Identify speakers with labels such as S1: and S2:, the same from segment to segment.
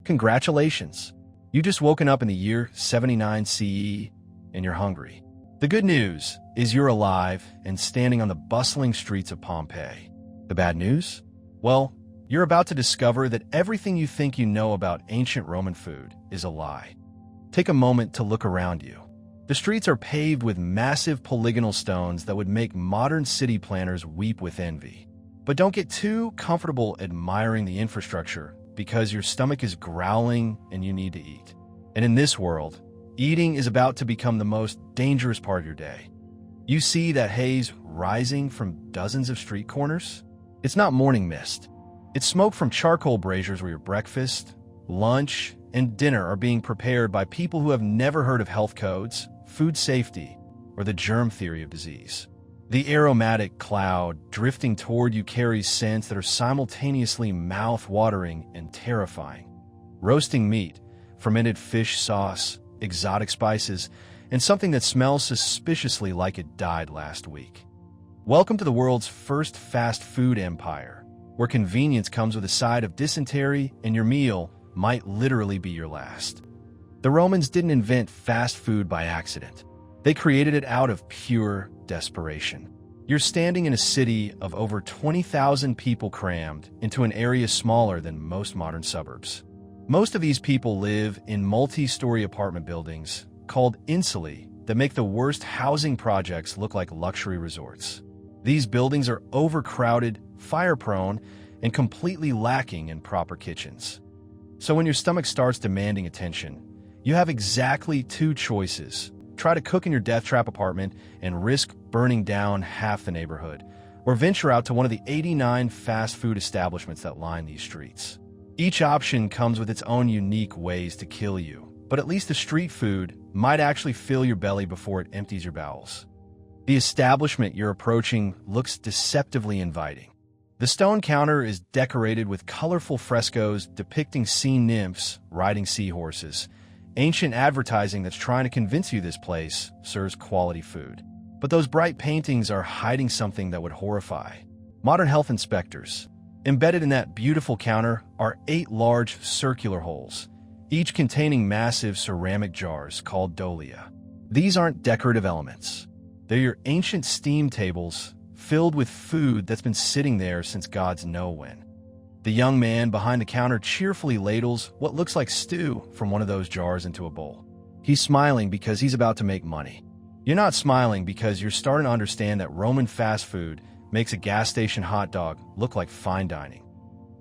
S1: Congratulations! You just woken up in the year 79 CE and you're hungry. The good news is you're alive and standing on the bustling streets of Pompeii. The bad news? Well, you're about to discover that everything you think you know about ancient Roman food is a lie. Take a moment to look around you. The streets are paved with massive polygonal stones that would make modern city planners weep with envy. But don't get too comfortable admiring the infrastructure because your stomach is growling and you need to eat. And in this world, eating is about to become the most dangerous part of your day. You see that haze rising from dozens of street corners? It's not morning mist. It's smoke from charcoal braziers where your breakfast, lunch, and dinner are being prepared by people who have never heard of health codes, food safety, or the germ theory of disease. The aromatic cloud drifting toward you carries scents that are simultaneously mouth-watering and terrifying. Roasting meat, fermented fish sauce, exotic spices, and something that smells suspiciously like it died last week. Welcome to the world's first fast food empire, where convenience comes with a side of dysentery and your meal might literally be your last. The Romans didn't invent fast food by accident. They created it out of pure desperation. You're standing in a city of over 20,000 people crammed into an area smaller than most modern suburbs. Most of these people live in multi-story apartment buildings called insulae that make the worst housing projects look like luxury resorts. These buildings are overcrowded, fire-prone, and completely lacking in proper kitchens. So when your stomach starts demanding attention, you have exactly two choices. Try to cook in your death trap apartment and risk burning down half the neighborhood, or venture out to one of the 89 fast food establishments that line these streets. Each option comes with its own unique ways to kill you, but at least the street food might actually fill your belly before it empties your bowels. The establishment you're approaching looks deceptively inviting. The stone counter is decorated with colorful frescoes depicting sea nymphs riding seahorses, ancient advertising that's trying to convince you this place serves quality food. But those bright paintings are hiding something that would horrify. Modern health inspectors. Embedded in that beautiful counter are 8 large circular holes, each containing massive ceramic jars called dolia. These aren't decorative elements. They're your ancient steam tables filled with food that's been sitting there since gods know when. The young man behind the counter cheerfully ladles what looks like stew from one of those jars into a bowl. He's smiling because he's about to make money. You're not smiling because you're starting to understand that Roman fast food makes a gas station hot dog look like fine dining.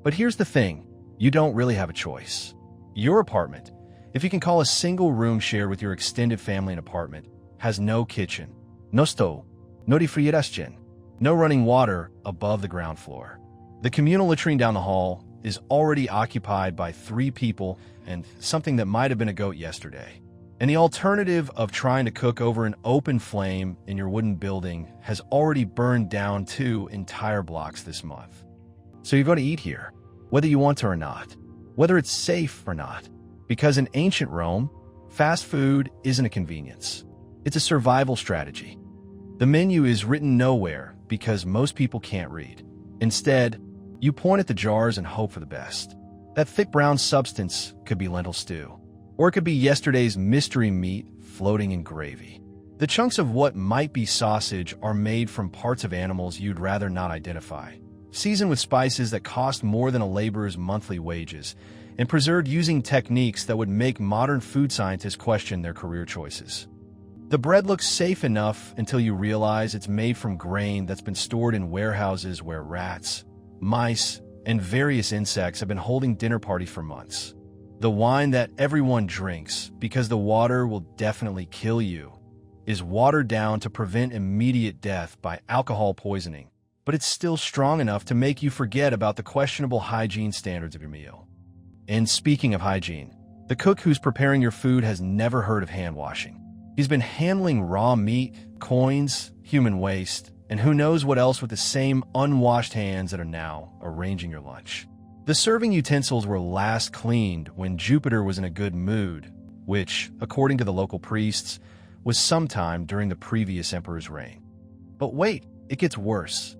S1: But here's the thing, you don't really have a choice. Your apartment, if you can call a single room shared with your extended family an apartment, has no kitchen, no stove, no refrigeration, no running water above the ground floor. The communal latrine down the hall is already occupied by 3 people and something that might have been a goat yesterday. And the alternative of trying to cook over an open flame in your wooden building has already burned down 2 entire blocks this month. So you're going to eat here, whether you want to or not, whether it's safe or not. Because in ancient Rome, fast food isn't a convenience. It's a survival strategy. The menu is written nowhere because most people can't read. Instead, you point at the jars and hope for the best. That thick brown substance could be lentil stew, or it could be yesterday's mystery meat floating in gravy. The chunks of what might be sausage are made from parts of animals you'd rather not identify, seasoned with spices that cost more than a laborer's monthly wages, and preserved using techniques that would make modern food scientists question their career choices. The bread looks safe enough until you realize it's made from grain that's been stored in warehouses where rats, mice, and various insects have been holding dinner parties for months. The wine that everyone drinks, because the water will definitely kill you, is watered down to prevent immediate death by alcohol poisoning, but it's still strong enough to make you forget about the questionable hygiene standards of your meal. And speaking of hygiene, the cook who's preparing your food has never heard of hand washing. He's been handling raw meat, coins, human waste, and who knows what else with the same unwashed hands that are now arranging your lunch. The serving utensils were last cleaned when Jupiter was in a good mood, which, according to the local priests, was sometime during the previous emperor's reign. But wait, it gets worse.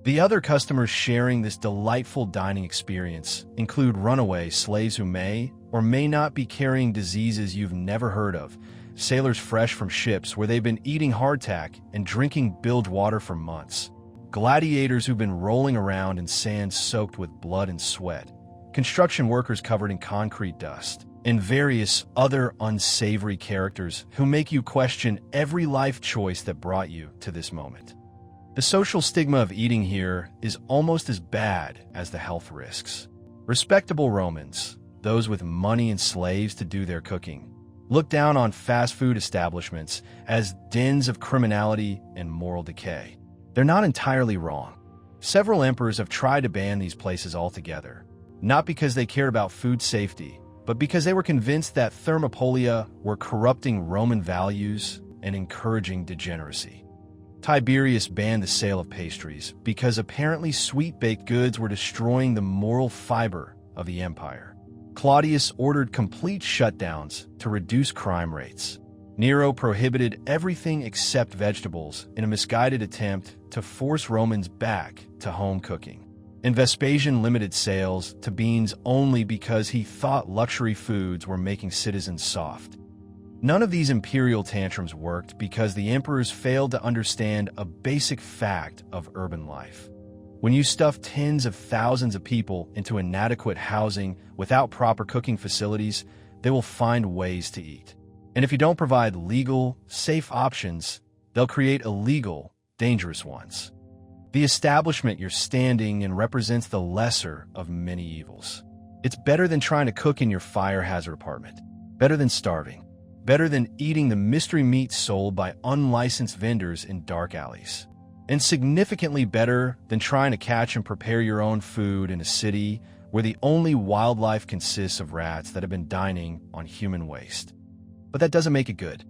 S1: The other customers sharing this delightful dining experience include runaway slaves who may, or may not be carrying diseases you've never heard of. Sailors fresh from ships where they've been eating hardtack and drinking bilge water for months. Gladiators who've been rolling around in sand soaked with blood and sweat. Construction workers covered in concrete dust. And various other unsavory characters who make you question every life choice that brought you to this moment. The social stigma of eating here is almost as bad as the health risks. Respectable Romans, those with money and slaves to do their cooking, look down on fast food establishments as dens of criminality and moral decay. They're not entirely wrong. Several emperors have tried to ban these places altogether, not because they cared about food safety, but because they were convinced that thermopolia were corrupting Roman values and encouraging degeneracy. Tiberius banned the sale of pastries because apparently sweet-baked goods were destroying the moral fiber of the empire. Claudius ordered complete shutdowns to reduce crime rates. Nero prohibited everything except vegetables in a misguided attempt to force Romans back to home cooking. And Vespasian limited sales to beans only because he thought luxury foods were making citizens soft. None of these imperial tantrums worked because the emperors failed to understand a basic fact of urban life. When you stuff tens of thousands of people into inadequate housing without proper cooking facilities, they will find ways to eat. And if you don't provide legal, safe options, they'll create illegal, dangerous ones. The establishment you're standing in represents the lesser of many evils. It's better than trying to cook in your fire hazard apartment, better than starving, better than eating the mystery meat sold by unlicensed vendors in dark alleys, and significantly better than trying to catch and prepare your own food in a city where the only wildlife consists of rats that have been dining on human waste. But that doesn't make it good.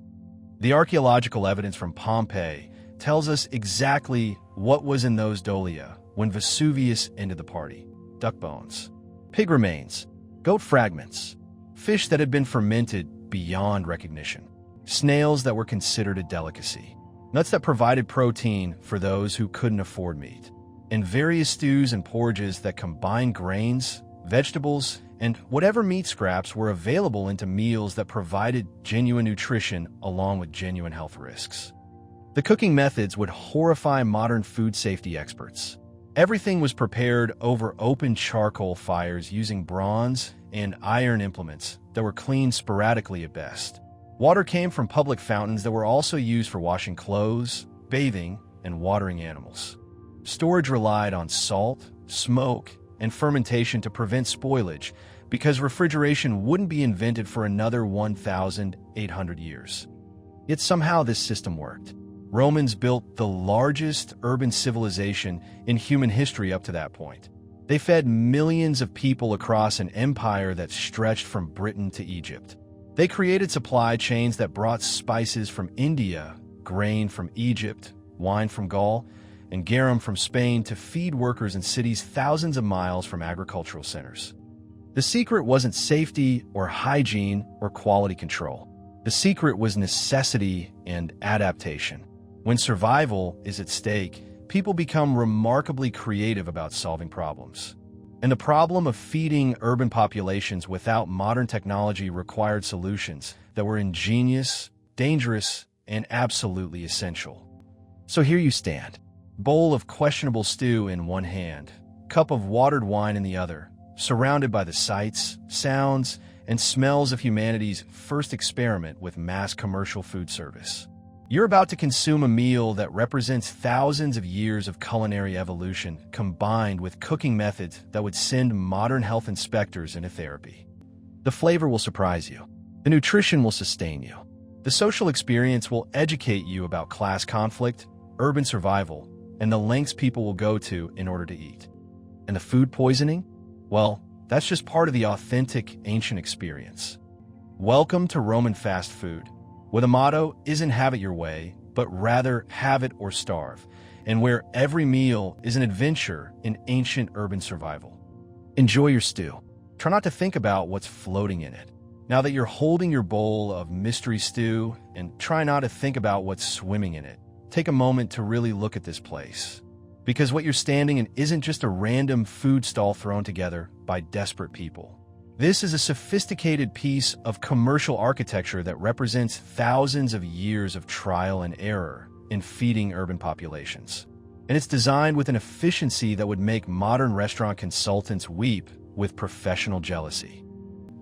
S1: The archaeological evidence from Pompeii tells us exactly what was in those dolia when Vesuvius ended the party. Duck bones, pig remains, goat fragments, fish that had been fermented beyond recognition, snails that were considered a delicacy, nuts that provided protein for those who couldn't afford meat, and various stews and porridges that combined grains, vegetables, and whatever meat scraps were available into meals that provided genuine nutrition along with genuine health risks. The cooking methods would horrify modern food safety experts. Everything was prepared over open charcoal fires using bronze and iron implements that were cleaned sporadically at best. Water came from public fountains that were also used for washing clothes, bathing, and watering animals. Storage relied on salt, smoke, and fermentation to prevent spoilage because refrigeration wouldn't be invented for another 1,800 years. Yet somehow this system worked. Romans built the largest urban civilization in human history up to that point. They fed millions of people across an empire that stretched from Britain to Egypt. They created supply chains that brought spices from India, grain from Egypt, wine from Gaul, and garum from Spain to feed workers in cities thousands of miles from agricultural centers. The secret wasn't safety or hygiene or quality control. The secret was necessity and adaptation. When survival is at stake, people become remarkably creative about solving problems. And the problem of feeding urban populations without modern technology required solutions that were ingenious, dangerous, and absolutely essential. So here you stand, bowl of questionable stew in one hand, cup of watered wine in the other, surrounded by the sights, sounds, and smells of humanity's first experiment with mass commercial food service. You're about to consume a meal that represents thousands of years of culinary evolution combined with cooking methods that would send modern health inspectors into therapy. The flavor will surprise you. The nutrition will sustain you. The social experience will educate you about class conflict, urban survival, and the lengths people will go to in order to eat. And the food poisoning? Well, that's just part of the authentic ancient experience. Welcome to Roman fast food, where the motto isn't have it your way, but rather have it or starve, and where every meal is an adventure in ancient urban survival. Enjoy your stew. Try not to think about what's floating in it. Now that you're holding your bowl of mystery stew, and try not to think about what's swimming in it, take a moment to really look at this place. Because what you're standing in isn't just a random food stall thrown together by desperate people. This is a sophisticated piece of commercial architecture that represents thousands of years of trial and error in feeding urban populations. And it's designed with an efficiency that would make modern restaurant consultants weep with professional jealousy.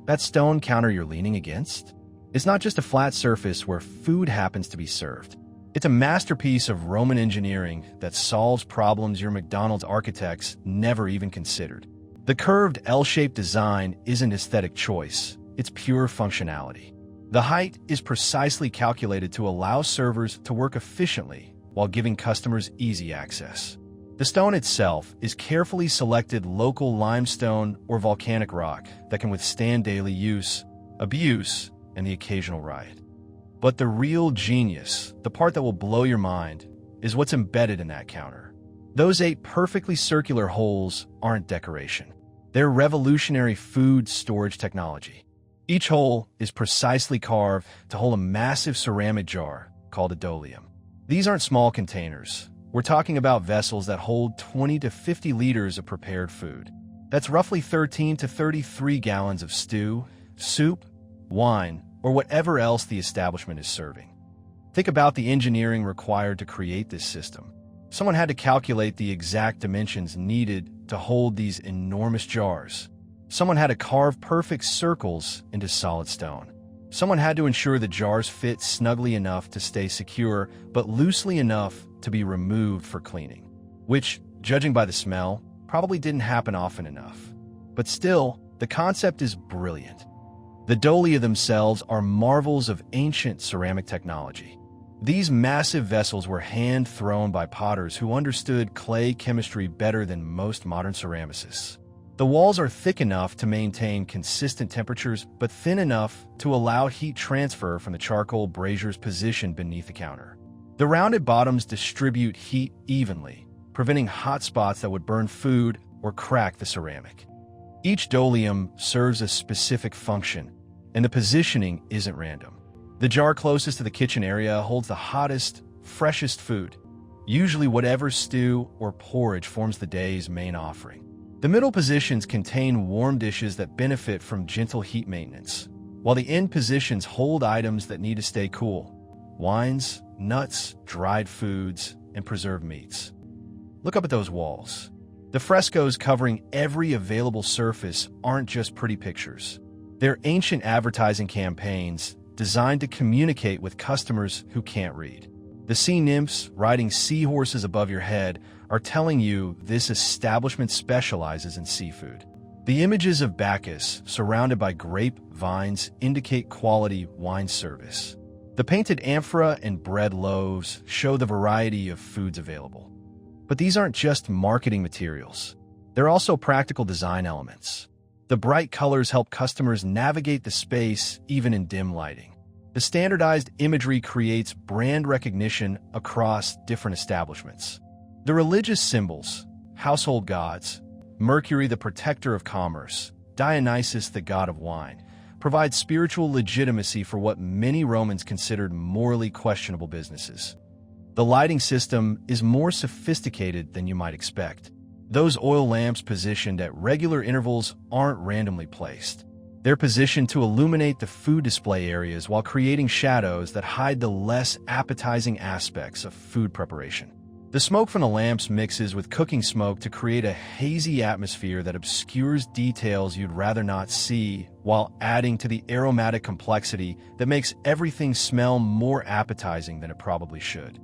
S1: That stone counter you're leaning against? It's not just a flat surface where food happens to be served. It's a masterpiece of Roman engineering that solves problems your McDonald's architects never even considered. The curved L-shaped design isn't aesthetic choice, it's pure functionality. The height is precisely calculated to allow servers to work efficiently while giving customers easy access. The stone itself is carefully selected local limestone or volcanic rock that can withstand daily use, abuse, and the occasional riot. But the real genius, the part that will blow your mind, is what's embedded in that counter. Those 8 perfectly circular holes aren't decoration. They're revolutionary food storage technology. Each hole is precisely carved to hold a massive ceramic jar called a dolium. These aren't small containers. We're talking about vessels that hold 20 to 50 liters of prepared food. That's roughly 13 to 33 gallons of stew, soup, wine, or whatever else the establishment is serving. Think about the engineering required to create this system. Someone had to calculate the exact dimensions needed to hold these enormous jars. Someone had to carve perfect circles into solid stone. Someone had to ensure the jars fit snugly enough to stay secure, but loosely enough to be removed for cleaning, which, judging by the smell, probably didn't happen often enough. But still, the concept is brilliant. The dolia themselves are marvels of ancient ceramic technology. These massive vessels were hand-thrown by potters who understood clay chemistry better than most modern ceramicists. The walls are thick enough to maintain consistent temperatures, but thin enough to allow heat transfer from the charcoal braziers positioned beneath the counter. The rounded bottoms distribute heat evenly, preventing hot spots that would burn food or crack the ceramic. Each dolium serves a specific function, and the positioning isn't random. The jar closest to the kitchen area holds the hottest, freshest food, usually whatever stew or porridge forms the day's main offering. The middle positions contain warm dishes that benefit from gentle heat maintenance, while the end positions hold items that need to stay cool: wines, nuts, dried foods, and preserved meats. Look up at those walls. The frescoes covering every available surface aren't just pretty pictures. They're ancient advertising campaigns designed to communicate with customers who can't read. The sea nymphs riding seahorses above your head are telling you this establishment specializes in seafood. The images of Bacchus surrounded by grape vines indicate quality wine service. The painted amphora and bread loaves show the variety of foods available. But these aren't just marketing materials. They're also practical design elements. The bright colors help customers navigate the space even in dim lighting. The standardized imagery creates brand recognition across different establishments. The religious symbols, household gods, Mercury the protector of commerce, Dionysus the god of wine, provide spiritual legitimacy for what many Romans considered morally questionable businesses. The lighting system is more sophisticated than you might expect. Those oil lamps positioned at regular intervals aren't randomly placed. They're positioned to illuminate the food display areas while creating shadows that hide the less appetizing aspects of food preparation. The smoke from the lamps mixes with cooking smoke to create a hazy atmosphere that obscures details you'd rather not see, while adding to the aromatic complexity that makes everything smell more appetizing than it probably should.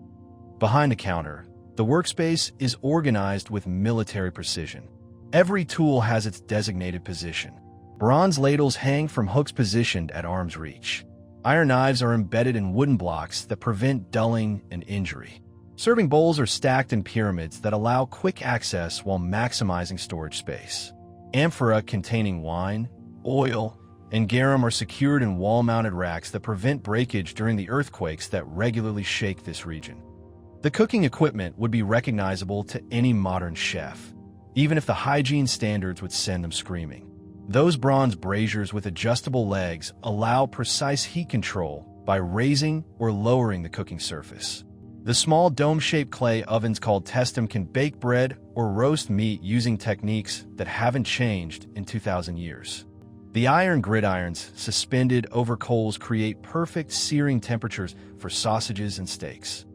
S1: Behind the counter, the workspace is organized with military precision. Every tool has its designated position. Bronze ladles hang from hooks positioned at arm's reach. Iron knives are embedded in wooden blocks that prevent dulling and injury. Serving bowls are stacked in pyramids that allow quick access while maximizing storage space. Amphora containing wine, oil, and garum are secured in wall-mounted racks that prevent breakage during the earthquakes that regularly shake this region. The cooking equipment would be recognizable to any modern chef, even if the hygiene standards would send them screaming. Those bronze braziers with adjustable legs allow precise heat control by raising or lowering the cooking surface. The small dome-shaped clay ovens called testum can bake bread or roast meat using techniques that haven't changed in 2,000 years. The iron gridirons suspended over coals create perfect searing temperatures for sausages and steaks.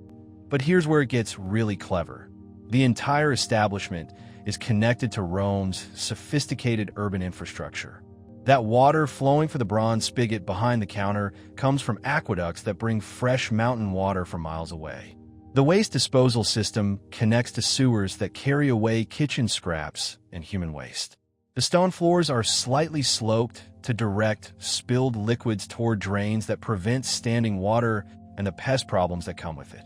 S1: But here's where it gets really clever. The entire establishment is connected to Rome's sophisticated urban infrastructure. That water flowing for the bronze spigot behind the counter comes from aqueducts that bring fresh mountain water from miles away. The waste disposal system connects to sewers that carry away kitchen scraps and human waste. The stone floors are slightly sloped to direct spilled liquids toward drains that prevent standing water and the pest problems that come with it.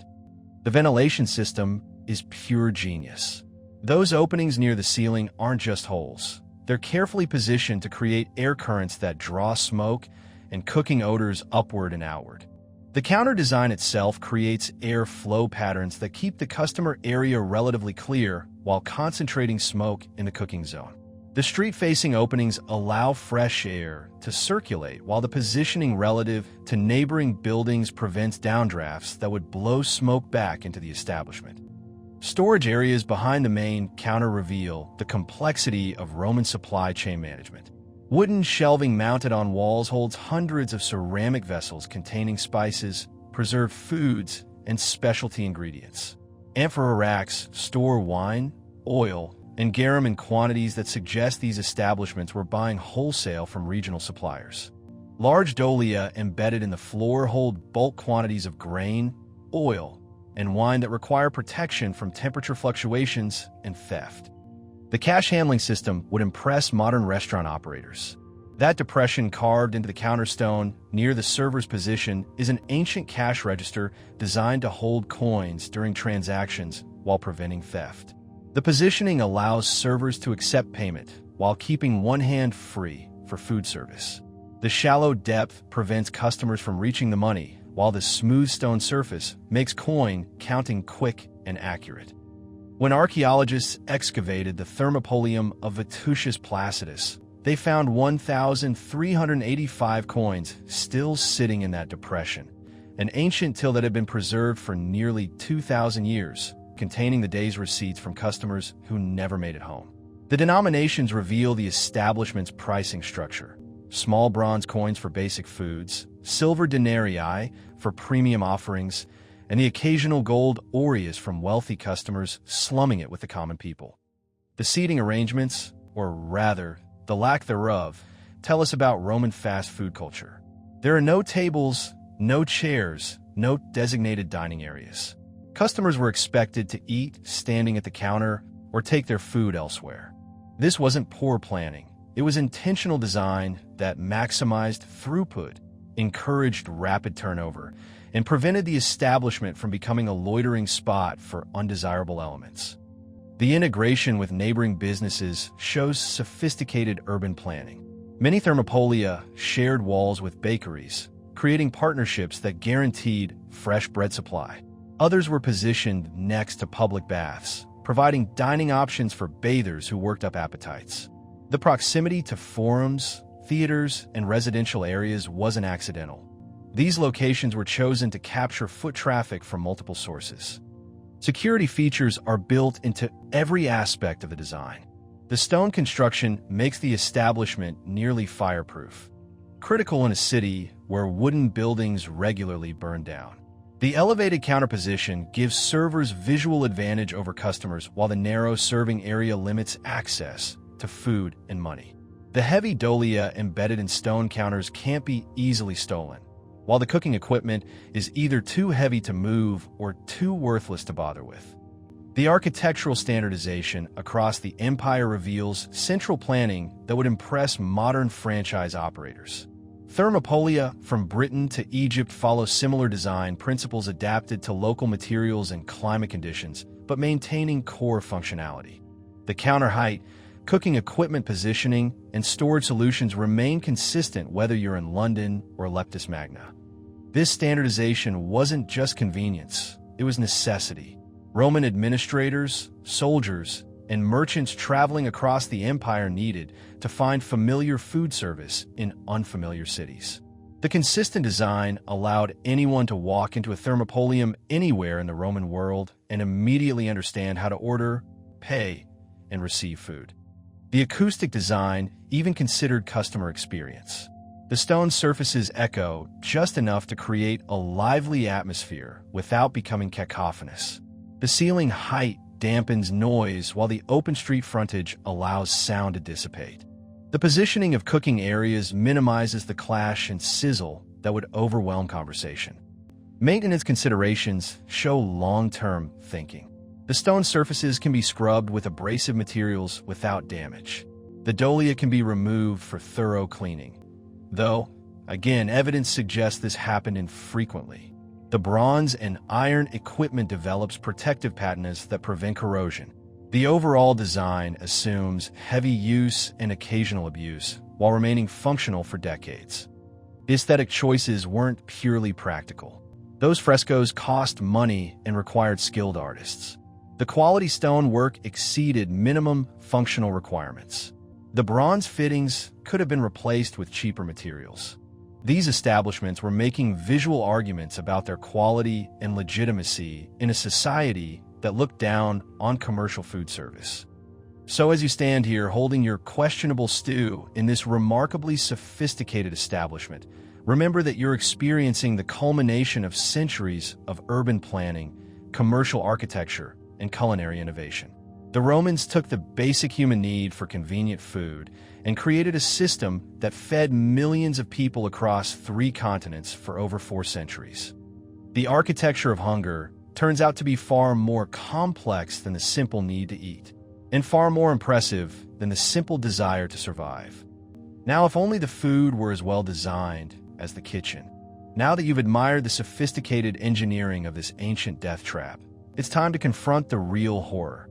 S1: The ventilation system is pure genius. Those openings near the ceiling aren't just holes. They're carefully positioned to create air currents that draw smoke and cooking odors upward and outward. The counter design itself creates air flow patterns that keep the customer area relatively clear while concentrating smoke in the cooking zone. The street-facing openings allow fresh air to circulate, while the positioning relative to neighboring buildings prevents downdrafts that would blow smoke back into the establishment. Storage areas behind the main counter reveal the complexity of Roman supply chain management. Wooden shelving mounted on walls holds hundreds of ceramic vessels containing spices, preserved foods, and specialty ingredients. Amphora racks store wine, oil, and garum in quantities that suggest these establishments were buying wholesale from regional suppliers. Large dolia embedded in the floor hold bulk quantities of grain, oil, and wine that require protection from temperature fluctuations and theft. The cash handling system would impress modern restaurant operators. That depression carved into the counterstone near the server's position is an ancient cash register designed to hold coins during transactions while preventing theft. The positioning allows servers to accept payment while keeping one hand free for food service. The shallow depth prevents customers from reaching the money, while the smooth stone surface makes coin counting quick and accurate. When archaeologists excavated the Thermopolium of Vitucius Placidus, they found 1,385 coins still sitting in that depression, an ancient till that had been preserved for nearly 2,000 years, containing the day's receipts from customers who never made it home. The denominations reveal the establishment's pricing structure: small bronze coins for basic foods, silver denarii for premium offerings, and the occasional gold aureus from wealthy customers slumming it with the common people. The seating arrangements, or rather, the lack thereof, tell us about Roman fast food culture. There are no tables, no chairs, no designated dining areas. Customers were expected to eat standing at the counter or take their food elsewhere. This wasn't poor planning. It was intentional design that maximized throughput, encouraged rapid turnover, and prevented the establishment from becoming a loitering spot for undesirable elements. The integration with neighboring businesses shows sophisticated urban planning. Many thermopolia shared walls with bakeries, creating partnerships that guaranteed fresh bread supply. Others were positioned next to public baths, providing dining options for bathers who worked up appetites. The proximity to forums, theaters, and residential areas wasn't accidental. These locations were chosen to capture foot traffic from multiple sources. Security features are built into every aspect of the design. The stone construction makes the establishment nearly fireproof, critical in a city where wooden buildings regularly burn down. The elevated counter position gives servers visual advantage over customers, while the narrow serving area limits access to food and money. The heavy dolia embedded in stone counters can't be easily stolen, while the cooking equipment is either too heavy to move or too worthless to bother with. The architectural standardization across the empire reveals central planning that would impress modern franchise operators. Thermopolia from Britain to Egypt follow similar design principles adapted to local materials and climate conditions, but maintaining core functionality. The counter height, cooking equipment positioning, and storage solutions remain consistent whether you're in London or Leptis Magna. This standardization wasn't just convenience, it was necessity. Roman administrators, soldiers, and merchants traveling across the empire needed to find familiar food service in unfamiliar cities. The consistent design allowed anyone to walk into a thermopolium anywhere in the Roman world and immediately understand how to order, pay, and receive food. The acoustic design even considered customer experience. The stone surfaces echo just enough to create a lively atmosphere without becoming cacophonous. The ceiling height dampens noise while the open street frontage allows sound to dissipate. The positioning of cooking areas minimizes the clash and sizzle that would overwhelm conversation. Maintenance considerations show long-term thinking. The stone surfaces can be scrubbed with abrasive materials without damage. The dolia can be removed for thorough cleaning. Though, again, evidence suggests this happened infrequently. The bronze and iron equipment develops protective patines that prevent corrosion. The overall design assumes heavy use and occasional abuse while remaining functional for decades. The aesthetic choices weren't purely practical. Those frescoes cost money and required skilled artists. The quality stone work exceeded minimum functional requirements. The bronze fittings could have been replaced with cheaper materials. These establishments were making visual arguments about their quality and legitimacy in a society that looked down on commercial food service. So as you stand here holding your questionable stew in this remarkably sophisticated establishment, remember that you're experiencing the culmination of centuries of urban planning, commercial architecture, and culinary innovation. The Romans took the basic human need for convenient food and created a system that fed millions of people across 3 continents for over 4 centuries. The architecture of hunger turns out to be far more complex than the simple need to eat, and far more impressive than the simple desire to survive. Now, if only the food were as well designed as the kitchen. Now that you've admired the sophisticated engineering of this ancient death trap, it's time to confront the real horror.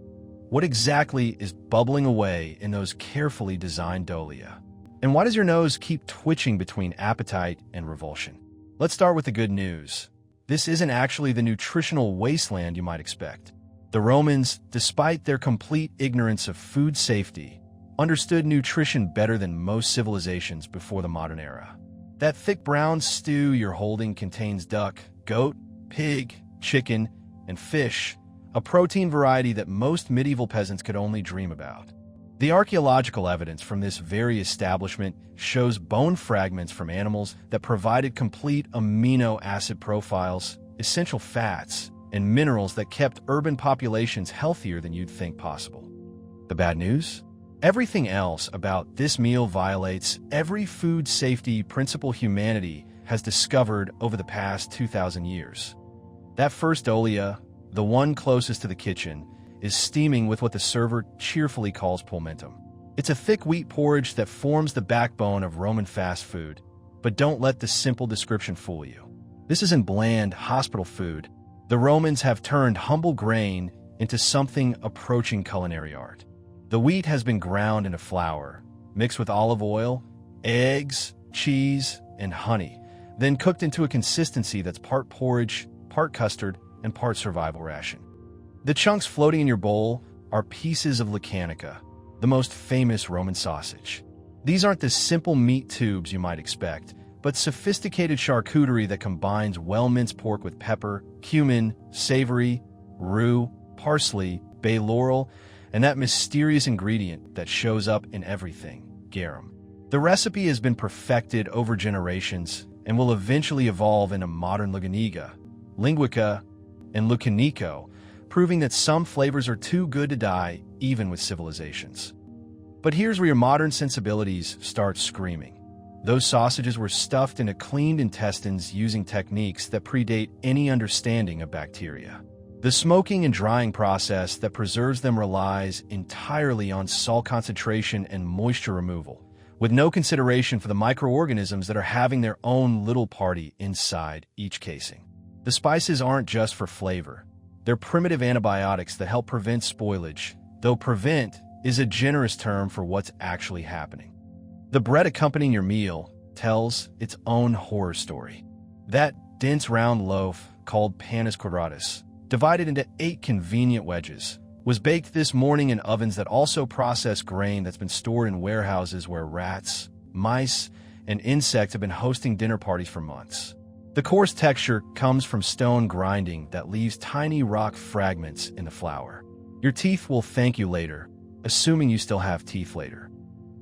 S1: What exactly is bubbling away in those carefully designed dolia? And why does your nose keep twitching between appetite and revulsion? Let's start with the good news. This isn't actually the nutritional wasteland you might expect. The Romans, despite their complete ignorance of food safety, understood nutrition better than most civilizations before the modern era. That thick brown stew you're holding contains duck, goat, pig, chicken, and fish, a protein variety that most medieval peasants could only dream about. The archaeological evidence from this very establishment shows bone fragments from animals that provided complete amino acid profiles, essential fats, and minerals that kept urban populations healthier than you'd think possible. The bad news? Everything else about this meal violates every food safety principle humanity has discovered over the past 2,000 years. That first dolia, the one closest to the kitchen, is steaming with what the server cheerfully calls pulmentum. It's a thick wheat porridge that forms the backbone of Roman fast food, but don't let the simple description fool you. This isn't bland hospital food. The Romans have turned humble grain into something approaching culinary art. The wheat has been ground into flour, mixed with olive oil, eggs, cheese, and honey, then cooked into a consistency that's part porridge, part custard, and part survival ration. The chunks floating in your bowl are pieces of Lucanica, the most famous Roman sausage. These aren't the simple meat tubes you might expect, but sophisticated charcuterie that combines well-minced pork with pepper, cumin, savory, rue, parsley, bay laurel, and that mysterious ingredient that shows up in everything, garum. The recipe has been perfected over generations and will eventually evolve into modern Luganiga, Linguica, and Lucanico, proving that some flavors are too good to die even with civilizations. But here's where your modern sensibilities start screaming. Those sausages were stuffed into cleaned intestines using techniques that predate any understanding of bacteria. The smoking and drying process that preserves them relies entirely on salt concentration and moisture removal, with no consideration for the microorganisms that are having their own little party inside each casing. The spices aren't just for flavor. They're primitive antibiotics that help prevent spoilage, though prevent is a generous term for what's actually happening. The bread accompanying your meal tells its own horror story. That dense round loaf, called panis quadratus, divided into 8 convenient wedges, was baked this morning in ovens that also process grain that's been stored in warehouses where rats, mice, and insects have been hosting dinner parties for months. The coarse texture comes from stone grinding that leaves tiny rock fragments in the flour. Your teeth will thank you later, assuming you still have teeth later.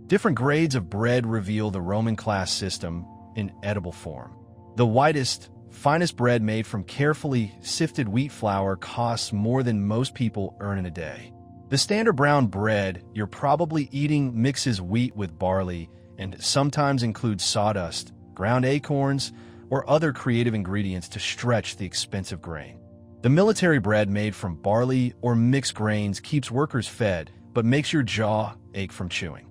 S1: Different grades of bread reveal the Roman class system in edible form. The whitest, finest bread made from carefully sifted wheat flour costs more than most people earn in a day. The standard brown bread you're probably eating mixes wheat with barley and sometimes includes sawdust, ground acorns, or other creative ingredients to stretch the expensive grain. The military bread made from barley or mixed grains keeps workers fed but makes your jaw ache from chewing.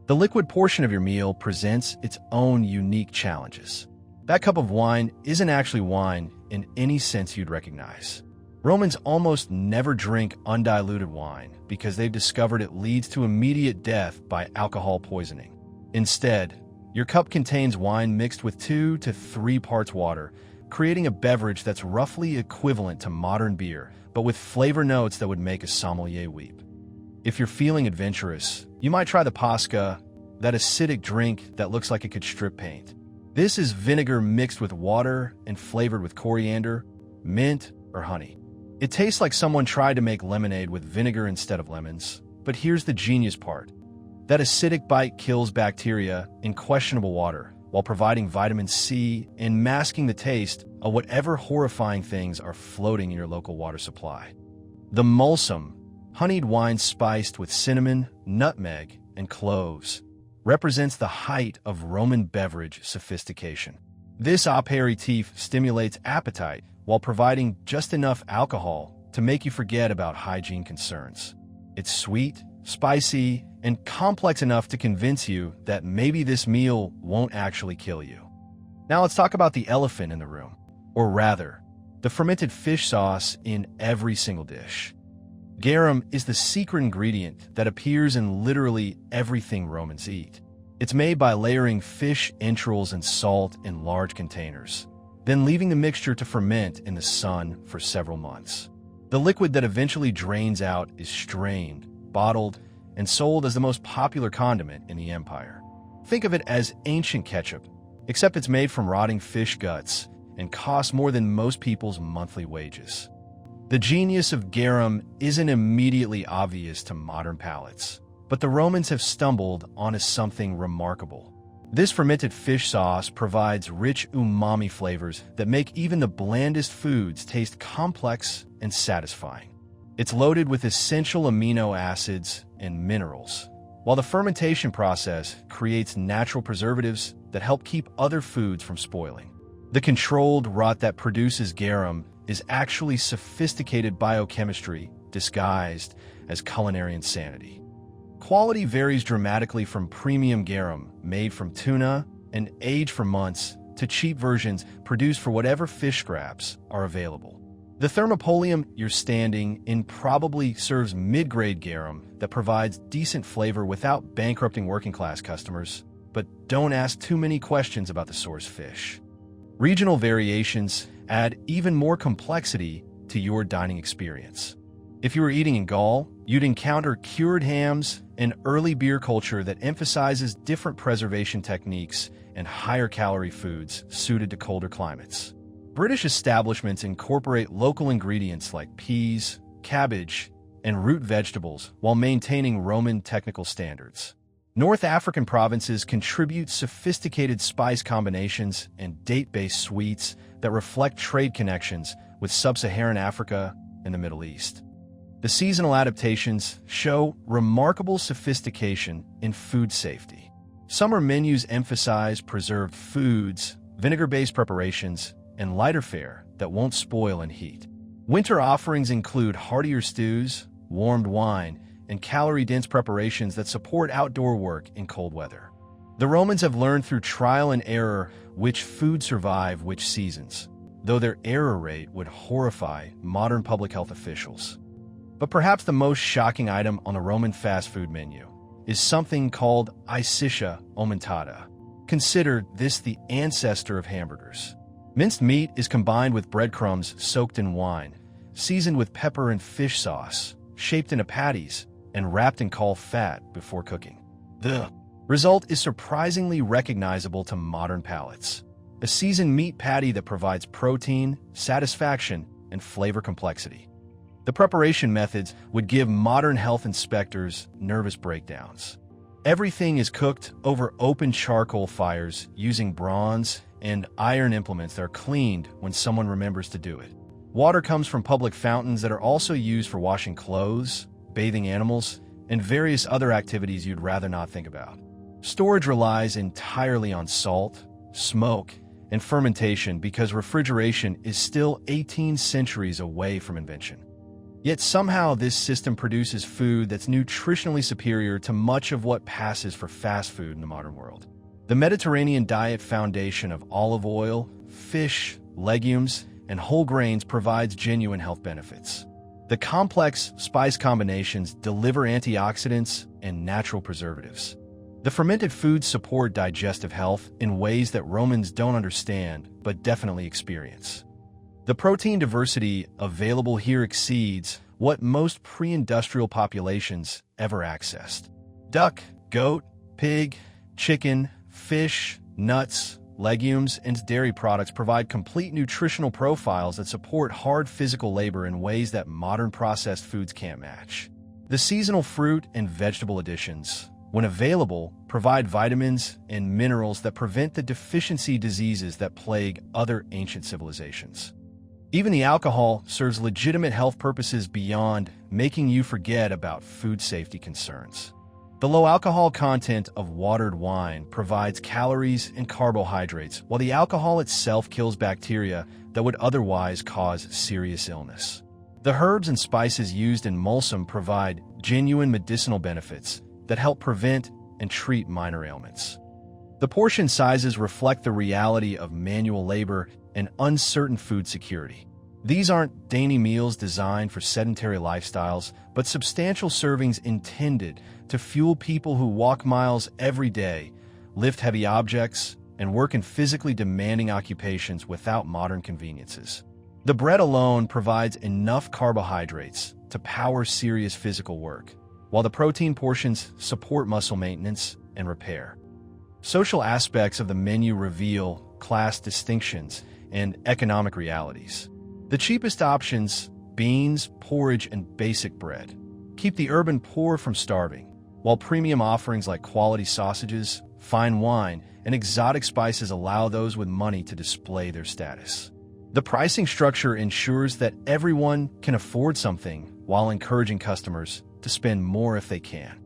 S1: The liquid portion of your meal presents its own unique challenges. That cup of wine isn't actually wine in any sense you'd recognize. Romans almost never drink undiluted wine because they've discovered it leads to immediate death by alcohol poisoning. Instead, your cup contains wine mixed with 2 to 3 parts water, creating a beverage that's roughly equivalent to modern beer, but with flavor notes that would make a sommelier weep. If you're feeling adventurous, you might try the Pasca, that acidic drink that looks like it could strip paint. This is vinegar mixed with water and flavored with coriander, mint, or honey. It tastes like someone tried to make lemonade with vinegar instead of lemons. But here's the genius part. That acidic bite kills bacteria in questionable water while providing vitamin C and masking the taste of whatever horrifying things are floating in your local water supply. The Mulsum, honeyed wine spiced with cinnamon, nutmeg, and cloves, represents the height of Roman beverage sophistication. This aperitif stimulates appetite while providing just enough alcohol to make you forget about hygiene concerns. It's sweet, spicy, and complex enough to convince you that maybe this meal won't actually kill you. Now let's talk about the elephant in the room, or rather, the fermented fish sauce in every single dish. Garum is the secret ingredient that appears in literally everything Romans eat. It's made by layering fish entrails and salt in large containers, then leaving the mixture to ferment in the sun for several months. The liquid that eventually drains out is strained, bottled, and sold as the most popular condiment in the empire. Think of it as ancient ketchup, except it's made from rotting fish guts and costs more than most people's monthly wages. The genius of garum isn't immediately obvious to modern palates, but the Romans have stumbled onto something remarkable. This fermented fish sauce provides rich umami flavors that make even the blandest foods taste complex and satisfying. It's loaded with essential amino acids and minerals, while the fermentation process creates natural preservatives that help keep other foods from spoiling. The controlled rot that produces garum is actually sophisticated biochemistry disguised as culinary insanity. Quality varies dramatically from premium garum made from tuna and aged for months to cheap versions produced for whatever fish scraps are available. The thermopolium you're standing in probably serves mid-grade garum that provides decent flavor without bankrupting working-class customers, but don't ask too many questions about the source fish. Regional variations add even more complexity to your dining experience. If you were eating in Gaul, you'd encounter cured hams, an early beer culture that emphasizes different preservation techniques and higher calorie foods suited to colder climates. British establishments incorporate local ingredients like peas, cabbage, and root vegetables while maintaining Roman technical standards. North African provinces contribute sophisticated spice combinations and date-based sweets that reflect trade connections with sub-Saharan Africa and the Middle East. The seasonal adaptations show remarkable sophistication in food safety. Summer menus emphasize preserved foods, vinegar-based preparations, and lighter fare that won't spoil in heat. Winter offerings include heartier stews, warmed wine, and calorie-dense preparations that support outdoor work in cold weather. The Romans have learned through trial and error which foods survive which seasons, though their error rate would horrify modern public health officials. But perhaps the most shocking item on the Roman fast food menu is something called Icitia aumentata. Consider this the ancestor of hamburgers. Minced meat is combined with breadcrumbs soaked in wine, seasoned with pepper and fish sauce, shaped into patties, and wrapped in caul fat before cooking. The result is surprisingly recognizable to modern palates. A seasoned meat patty that provides protein, satisfaction, and flavor complexity. The preparation methods would give modern health inspectors nervous breakdowns. Everything is cooked over open charcoal fires using bronze and iron implements that are cleaned when someone remembers to do it. Water comes from public fountains that are also used for washing clothes, bathing animals, and various other activities you'd rather not think about. Storage relies entirely on salt, smoke, and fermentation because refrigeration is still 18 centuries away from invention. Yet somehow this system produces food that's nutritionally superior to much of what passes for fast food in the modern world. The Mediterranean diet foundation of olive oil, fish, legumes, and whole grains provides genuine health benefits. The complex spice combinations deliver antioxidants and natural preservatives. The fermented foods support digestive health in ways that Romans don't understand but definitely experience. The protein diversity available here exceeds what most pre-industrial populations ever accessed. Duck, goat, pig, chicken, fish, nuts, legumes, and dairy products provide complete nutritional profiles that support hard physical labor in ways that modern processed foods can't match. The seasonal fruit and vegetable additions, when available, provide vitamins and minerals that prevent the deficiency diseases that plague other ancient civilizations. Even the alcohol serves legitimate health purposes beyond making you forget about food safety concerns. The low alcohol content of watered wine provides calories and carbohydrates, while the alcohol itself kills bacteria that would otherwise cause serious illness. The herbs and spices used in Mulsum provide genuine medicinal benefits that help prevent and treat minor ailments. The portion sizes reflect the reality of manual labor and uncertain food security. These aren't dainty meals designed for sedentary lifestyles, but substantial servings intended to fuel people who walk miles every day, lift heavy objects, and work in physically demanding occupations without modern conveniences. The bread alone provides enough carbohydrates to power serious physical work, while the protein portions support muscle maintenance and repair. Social aspects of the menu reveal class distinctions and economic realities. The cheapest options, beans, porridge, and basic bread, keep the urban poor from starving, while premium offerings like quality sausages, fine wine, and exotic spices allow those with money to display their status. The pricing structure ensures that everyone can afford something while encouraging customers to spend more if they can.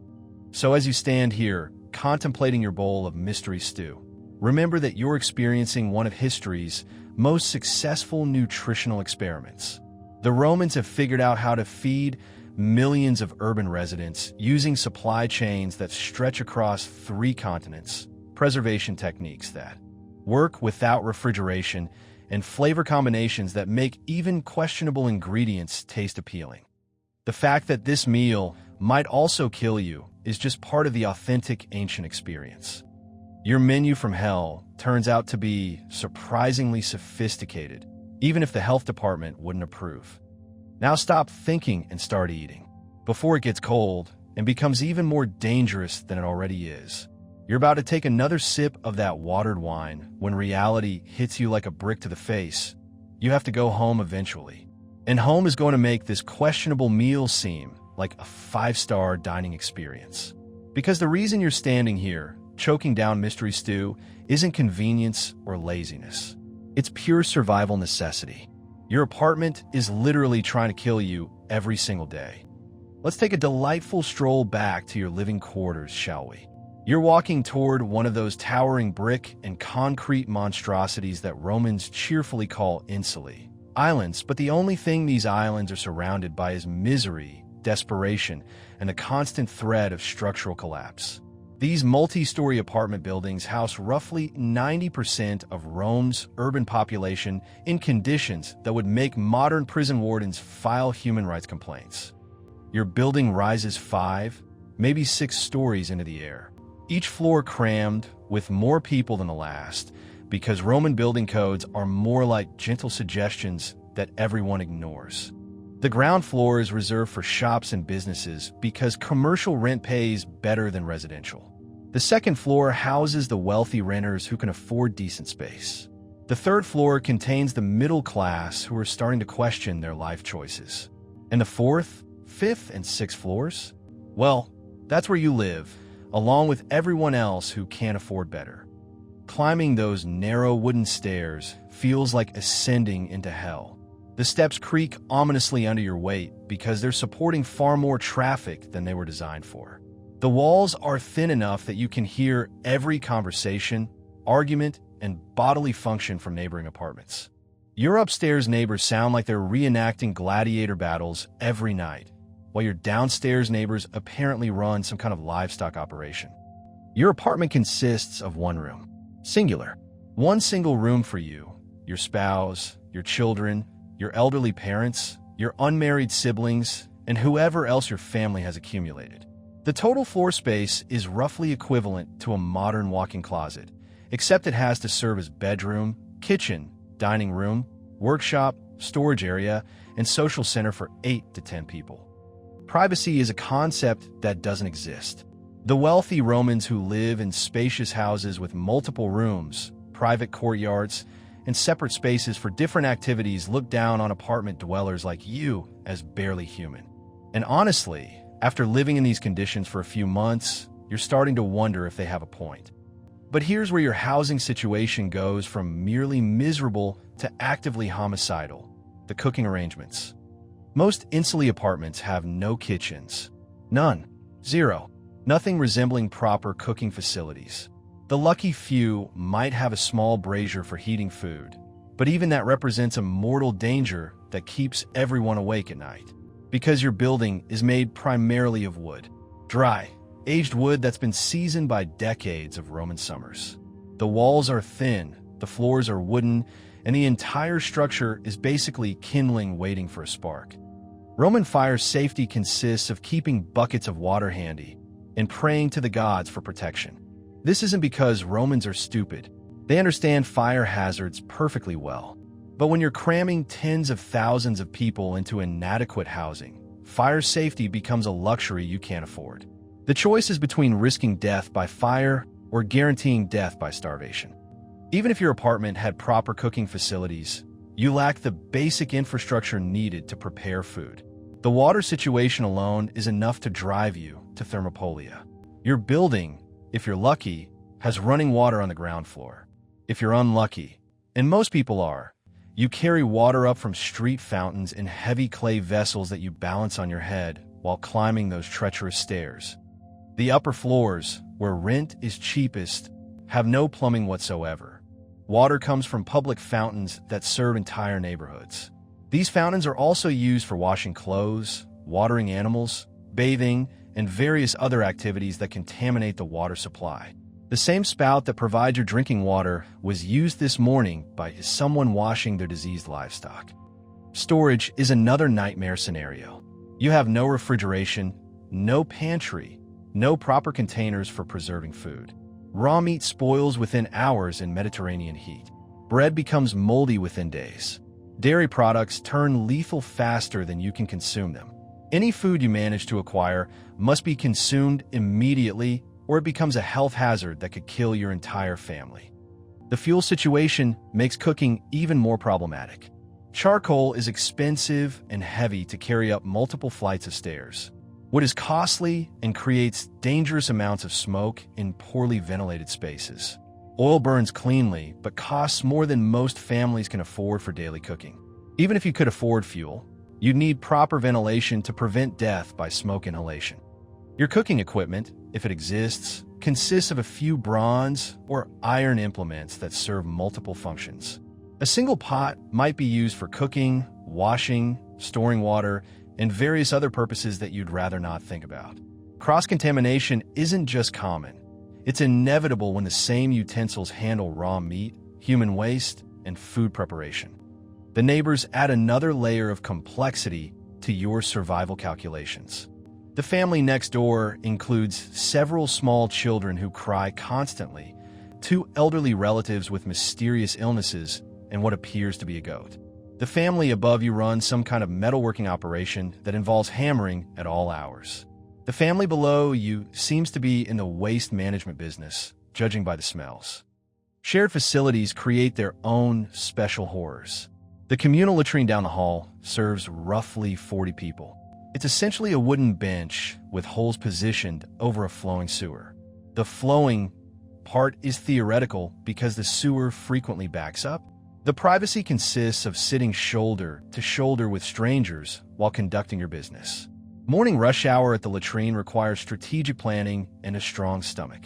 S1: So as you stand here, contemplating your bowl of mystery stew, remember that you're experiencing one of history's most successful nutritional experiments. The Romans have figured out how to feed millions of urban residents using supply chains that stretch across 3 continents, preservation techniques that work without refrigeration, and flavor combinations that make even questionable ingredients taste appealing. The fact that this meal might also kill you is just part of the authentic ancient experience. Your menu from hell turns out to be surprisingly sophisticated, even if the health department wouldn't approve. Now stop thinking and start eating, before it gets cold and becomes even more dangerous than it already is. You're about to take another sip of that watered wine when reality hits you like a brick to the face. You have to go home eventually. And home is going to make this questionable meal seem like a 5-star dining experience. Because the reason you're standing here, choking down mystery stew, isn't convenience or laziness. It's pure survival necessity. Your apartment is literally trying to kill you every single day. Let's take a delightful stroll back to your living quarters, shall we? You're walking toward one of those towering brick and concrete monstrosities that Romans cheerfully call insulae, islands, but the only thing these islands are surrounded by is misery, desperation, and the constant threat of structural collapse. These multi-story apartment buildings house roughly 90% of Rome's urban population in conditions that would make modern prison wardens file human rights complaints. Your building rises 5, maybe 6 stories into the air, each floor crammed with more people than the last, because Roman building codes are more like gentle suggestions that everyone ignores. The ground floor is reserved for shops and businesses because commercial rent pays better than residential. The second floor houses the wealthy renters who can afford decent space. The third floor contains the middle class who are starting to question their life choices. And the fourth, fifth, and sixth floors? Well, that's where you live, along with everyone else who can't afford better. Climbing those narrow wooden stairs feels like ascending into hell. The steps creak ominously under your weight because they're supporting far more traffic than they were designed for. The walls are thin enough that you can hear every conversation, argument, and bodily function from neighboring apartments. Your upstairs neighbors sound like they're reenacting gladiator battles every night, while your downstairs neighbors apparently run some kind of livestock operation. Your apartment consists of one room, singular. One single room for you, your spouse, your children, your elderly parents, your unmarried siblings, and whoever else your family has accumulated. The total floor space is roughly equivalent to a modern walk-in closet, except it has to serve as bedroom, kitchen, dining room, workshop, storage area, and social center for 8 to 10 people. Privacy is a concept that doesn't exist. The wealthy Romans who live in spacious houses with multiple rooms, private courtyards, and separate spaces for different activities look down on apartment dwellers like you as barely human. And honestly, after living in these conditions for a few months, you're starting to wonder if they have a point. But here's where your housing situation goes from merely miserable to actively homicidal: the cooking arrangements. Most Inslee apartments have no kitchens. None. Zero. Nothing resembling proper cooking facilities. The lucky few might have a small brazier for heating food, but even that represents a mortal danger that keeps everyone awake at night. Because your building is made primarily of wood. Dry, aged wood that's been seasoned by decades of Roman summers. The walls are thin, the floors are wooden, and the entire structure is basically kindling waiting for a spark. Roman fire safety consists of keeping buckets of water handy and praying to the gods for protection. This isn't because Romans are stupid. They understand fire hazards perfectly well. But when you're cramming tens of thousands of people into inadequate housing, fire safety becomes a luxury you can't afford. The choice is between risking death by fire or guaranteeing death by starvation. Even if your apartment had proper cooking facilities, you lack the basic infrastructure needed to prepare food. The water situation alone is enough to drive you to thermopolia. Your building, if you're lucky, has running water on the ground floor. If you're unlucky, and most people are, you carry water up from street fountains in heavy clay vessels that you balance on your head while climbing those treacherous stairs. The upper floors, where rent is cheapest, have no plumbing whatsoever. Water comes from public fountains that serve entire neighborhoods. These fountains are also used for washing clothes, watering animals, bathing, and various other activities that contaminate the water supply. The same spout that provides your drinking water was used this morning by someone washing their diseased livestock. Storage is another nightmare scenario. You have no refrigeration, no pantry, no proper containers for preserving food. Raw meat spoils within hours in Mediterranean heat. Bread becomes moldy within days. Dairy products turn lethal faster than you can consume them. Any food you manage to acquire must be consumed immediately, or it becomes a health hazard that could kill your entire family. The fuel situation makes cooking even more problematic. Charcoal is expensive and heavy to carry up multiple flights of stairs. Wood is costly and creates dangerous amounts of smoke in poorly ventilated spaces. Oil burns cleanly, but costs more than most families can afford for daily cooking. Even if you could afford fuel, you'd need proper ventilation to prevent death by smoke inhalation. Your cooking equipment, if it exists, consists of a few bronze or iron implements that serve multiple functions. A single pot might be used for cooking, washing, storing water, and various other purposes that you'd rather not think about. Cross-contamination isn't just common. It's inevitable when the same utensils handle raw meat, human waste, and food preparation. The neighbors add another layer of complexity to your survival calculations. The family next door includes several small children who cry constantly, 2 elderly relatives with mysterious illnesses, and what appears to be a goat. The family above you runs some kind of metalworking operation that involves hammering at all hours. The family below you seems to be in the waste management business, judging by the smells. Shared facilities create their own special horrors. The communal latrine down the hall serves roughly 40 people. It's essentially a wooden bench with holes positioned over a flowing sewer. The flowing part is theoretical because the sewer frequently backs up. The privacy consists of sitting shoulder to shoulder with strangers while conducting your business. Morning rush hour at the latrine requires strategic planning and a strong stomach.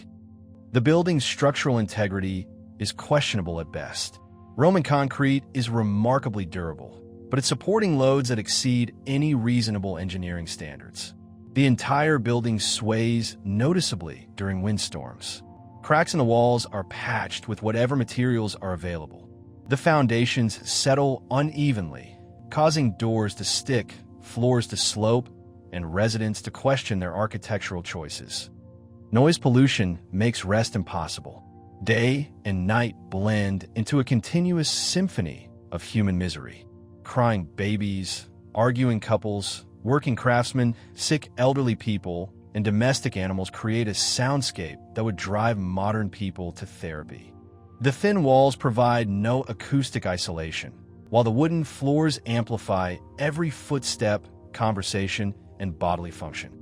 S1: The building's structural integrity is questionable at best. Roman concrete is remarkably durable, but it's supporting loads that exceed any reasonable engineering standards. The entire building sways noticeably during windstorms. Cracks in the walls are patched with whatever materials are available. The foundations settle unevenly, causing doors to stick, floors to slope, and residents to question their architectural choices. Noise pollution makes rest impossible. Day and night blend into a continuous symphony of human misery. Crying babies, arguing couples, working craftsmen, sick elderly people, and domestic animals create a soundscape that would drive modern people to therapy. The thin walls provide no acoustic isolation, while the wooden floors amplify every footstep, conversation, and bodily function.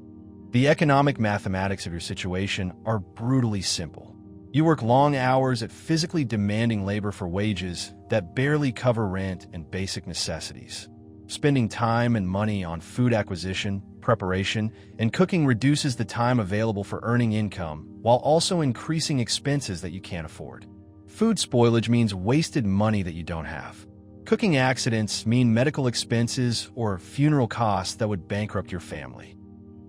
S1: The economic mathematics of your situation are brutally simple. You work long hours at physically demanding labor for wages that barely cover rent and basic necessities. Spending time and money on food acquisition, preparation, and cooking reduces the time available for earning income while also increasing expenses that you can't afford. Food spoilage means wasted money that you don't have. Cooking accidents mean medical expenses or funeral costs that would bankrupt your family.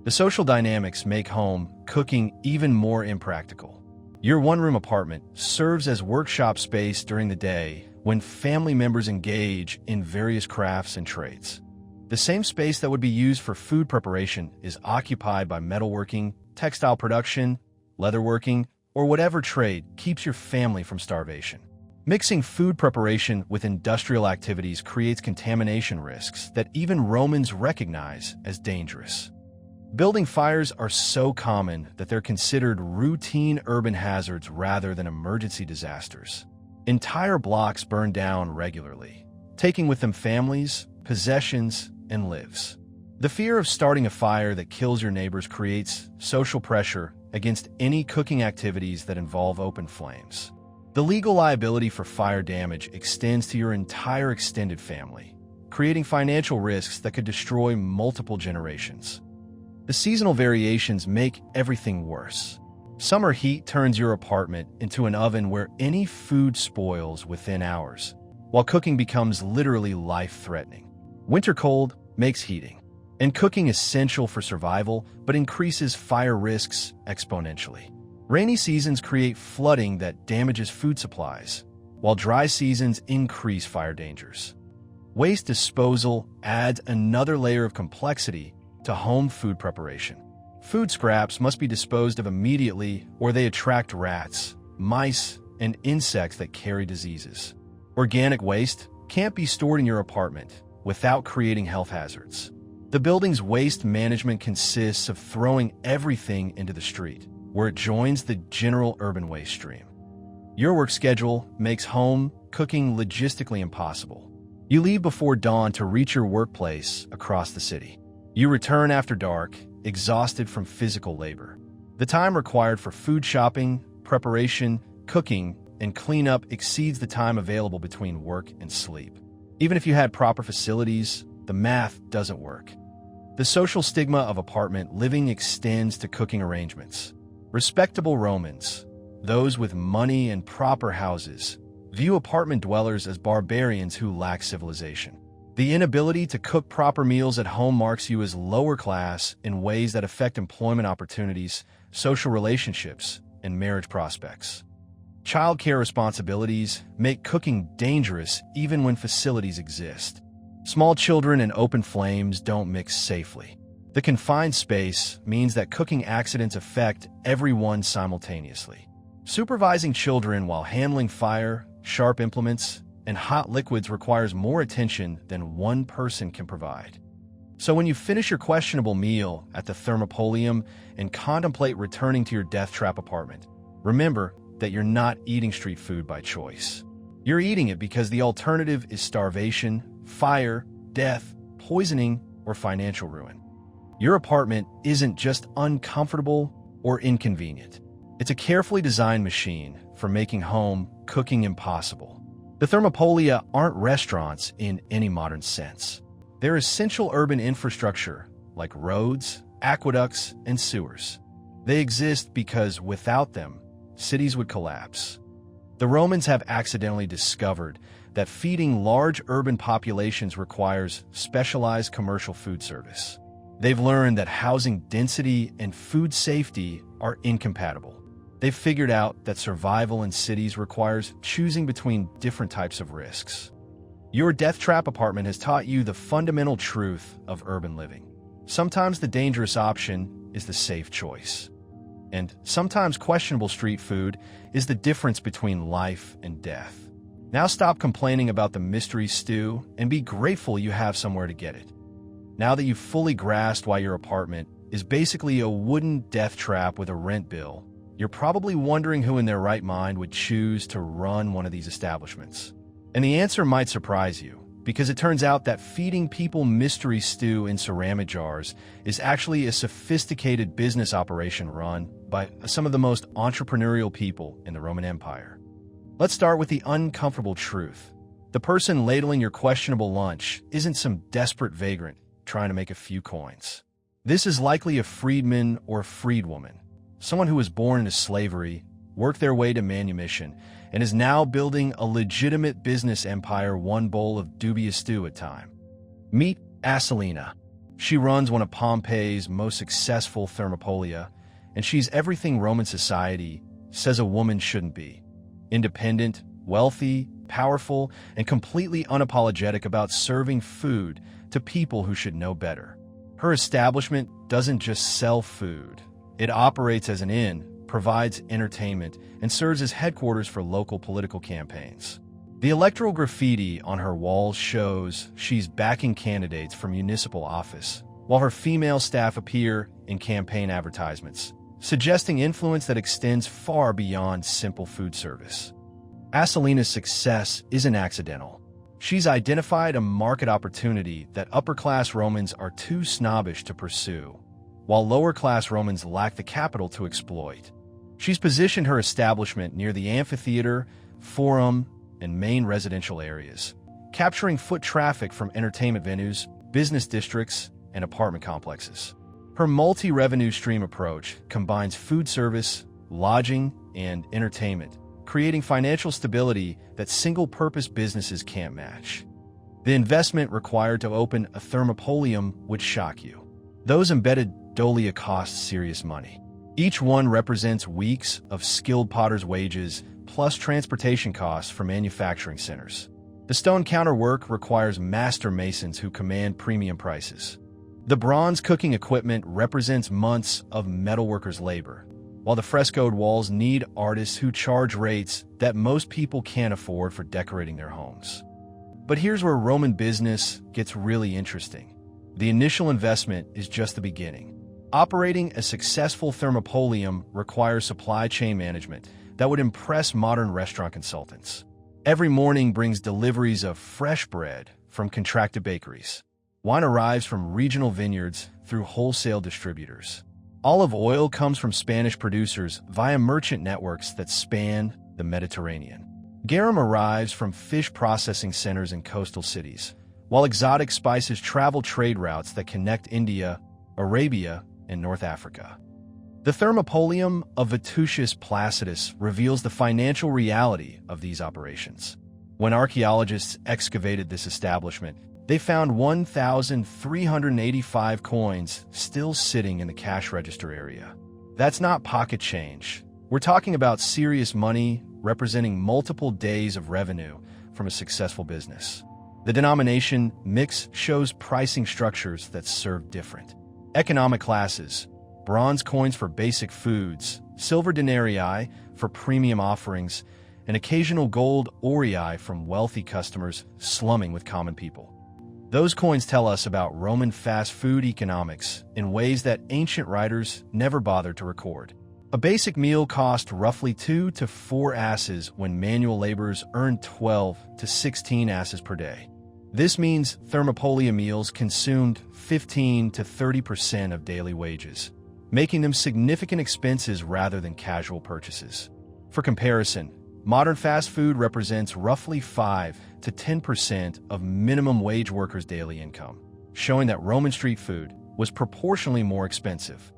S1: The social dynamics make home cooking even more impractical. Your one-room apartment serves as workshop space during the day when family members engage in various crafts and trades. The same space that would be used for food preparation is occupied by metalworking, textile production, leatherworking, or whatever trade keeps your family from starvation. Mixing food preparation with industrial activities creates contamination risks that even Romans recognize as dangerous. Building fires are so common that they're considered routine urban hazards rather than emergency disasters. Entire blocks burn down regularly, taking with them families, possessions, and lives. The fear of starting a fire that kills your neighbors creates social pressure against any cooking activities that involve open flames. The legal liability for fire damage extends to your entire extended family, creating financial risks that could destroy multiple generations. The seasonal variations make everything worse. Summer heat turns your apartment into an oven where any food spoils within hours, while cooking becomes literally life-threatening. Winter cold makes heating and cooking essential for survival, but increases fire risks exponentially. Rainy seasons create flooding that damages food supplies, while dry seasons increase fire dangers. Waste disposal adds another layer of complexity to home food preparation. Food scraps must be disposed of immediately or they attract rats, mice, and insects that carry diseases. Organic waste can't be stored in your apartment without creating health hazards. The building's waste management consists of throwing everything into the street, where it joins the general urban waste stream. Your work schedule makes home cooking logistically impossible. You leave before dawn to reach your workplace across the city. You return after dark, exhausted from physical labor. The time required for food shopping, preparation, cooking, and cleanup exceeds the time available between work and sleep. Even if you had proper facilities, the math doesn't work. The social stigma of apartment living extends to cooking arrangements. Respectable Romans, those with money and proper houses, view apartment dwellers as barbarians who lack civilization. The inability to cook proper meals at home marks you as lower class in ways that affect employment opportunities, social relationships, and marriage prospects. Childcare responsibilities make cooking dangerous even when facilities exist. Small children and open flames don't mix safely. The confined space means that cooking accidents affect everyone simultaneously. Supervising children while handling fire, sharp implements, and hot liquids requires more attention than one person can provide. So when you finish your questionable meal at the Thermopolium and contemplate returning to your death trap apartment, remember that you're not eating street food by choice. You're eating it because the alternative is starvation, fire, death, poisoning, or financial ruin. Your apartment isn't just uncomfortable or inconvenient. It's a carefully designed machine for making home cooking impossible. The Thermopolia aren't restaurants in any modern sense. They're essential urban infrastructure like roads, aqueducts, and sewers. They exist because without them, cities would collapse. The Romans have accidentally discovered that feeding large urban populations requires specialized commercial food service. They've learned that housing density and food safety are incompatible. They've figured out that survival in cities requires choosing between different types of risks. Your death trap apartment has taught you the fundamental truth of urban living. Sometimes the dangerous option is the safe choice. And sometimes questionable street food is the difference between life and death. Now stop complaining about the mystery stew and be grateful you have somewhere to get it. Now that you've fully grasped why your apartment is basically a wooden death trap with a rent bill, you're probably wondering who in their right mind would choose to run one of these establishments. And the answer might surprise you, because it turns out that feeding people mystery stew in ceramic jars is actually a sophisticated business operation run by some of the most entrepreneurial people in the Roman Empire. Let's start with the uncomfortable truth. The person ladling your questionable lunch isn't some desperate vagrant trying to make a few coins. This is likely a freedman or freedwoman, someone who was born into slavery, worked their way to manumission, and is now building a legitimate business empire one bowl of dubious stew at a time. Meet Asalina. She runs one of Pompeii's most successful thermopolia, and she's everything Roman society says a woman shouldn't be. Independent, wealthy, powerful, and completely unapologetic about serving food to people who should know better. Her establishment doesn't just sell food. It operates as an inn, provides entertainment, and serves as headquarters for local political campaigns. The electoral graffiti on her walls shows she's backing candidates for municipal office, while her female staff appear in campaign advertisements, suggesting influence that extends far beyond simple food service. Asalina's success isn't accidental. She's identified a market opportunity that upper-class Romans are too snobbish to pursue, while lower-class Romans lack the capital to exploit. She's positioned her establishment near the amphitheater, forum, and main residential areas, capturing foot traffic from entertainment venues, business districts, and apartment complexes. Her multi-revenue stream approach combines food service, lodging, and entertainment, creating financial stability that single-purpose businesses can't match. The investment required to open a thermopolium would shock you. Those embedded dolia cost serious money. Each one represents weeks of skilled potters' wages plus transportation costs for manufacturing centers. The stone counter work requires master masons who command premium prices. The bronze cooking equipment represents months of metalworkers' labor, while the frescoed walls need artists who charge rates that most people can't afford for decorating their homes. But here's where Roman business gets really interesting. The initial investment is just the beginning. Operating a successful thermopolium requires supply chain management that would impress modern restaurant consultants. Every morning brings deliveries of fresh bread from contracted bakeries. Wine arrives from regional vineyards through wholesale distributors. Olive oil comes from Spanish producers via merchant networks that span the Mediterranean. Garum arrives from fish processing centers in coastal cities, while exotic spices travel trade routes that connect India, Arabia, and North Africa. The Thermopolium of Vetutius Placidus reveals the financial reality of these operations. When archaeologists excavated this establishment, they found 1,385 coins still sitting in the cash register area. That's not pocket change. We're talking about serious money representing multiple days of revenue from a successful business. The denomination mix shows pricing structures that serve different economic classes: bronze coins for basic foods, silver denarii for premium offerings, and occasional gold aurei from wealthy customers slumming with common people. Those coins tell us about Roman fast food economics in ways that ancient writers never bothered to record. A basic meal cost roughly 2 to 4 asses when manual laborers earn 12 to 16 asses per day. This means Thermopolia meals consumed 15 to 30% of daily wages, making them significant expenses rather than casual purchases. For comparison, modern fast food represents roughly 5 to 10% of minimum wage workers' daily income, showing that Roman street food was proportionally more expensive.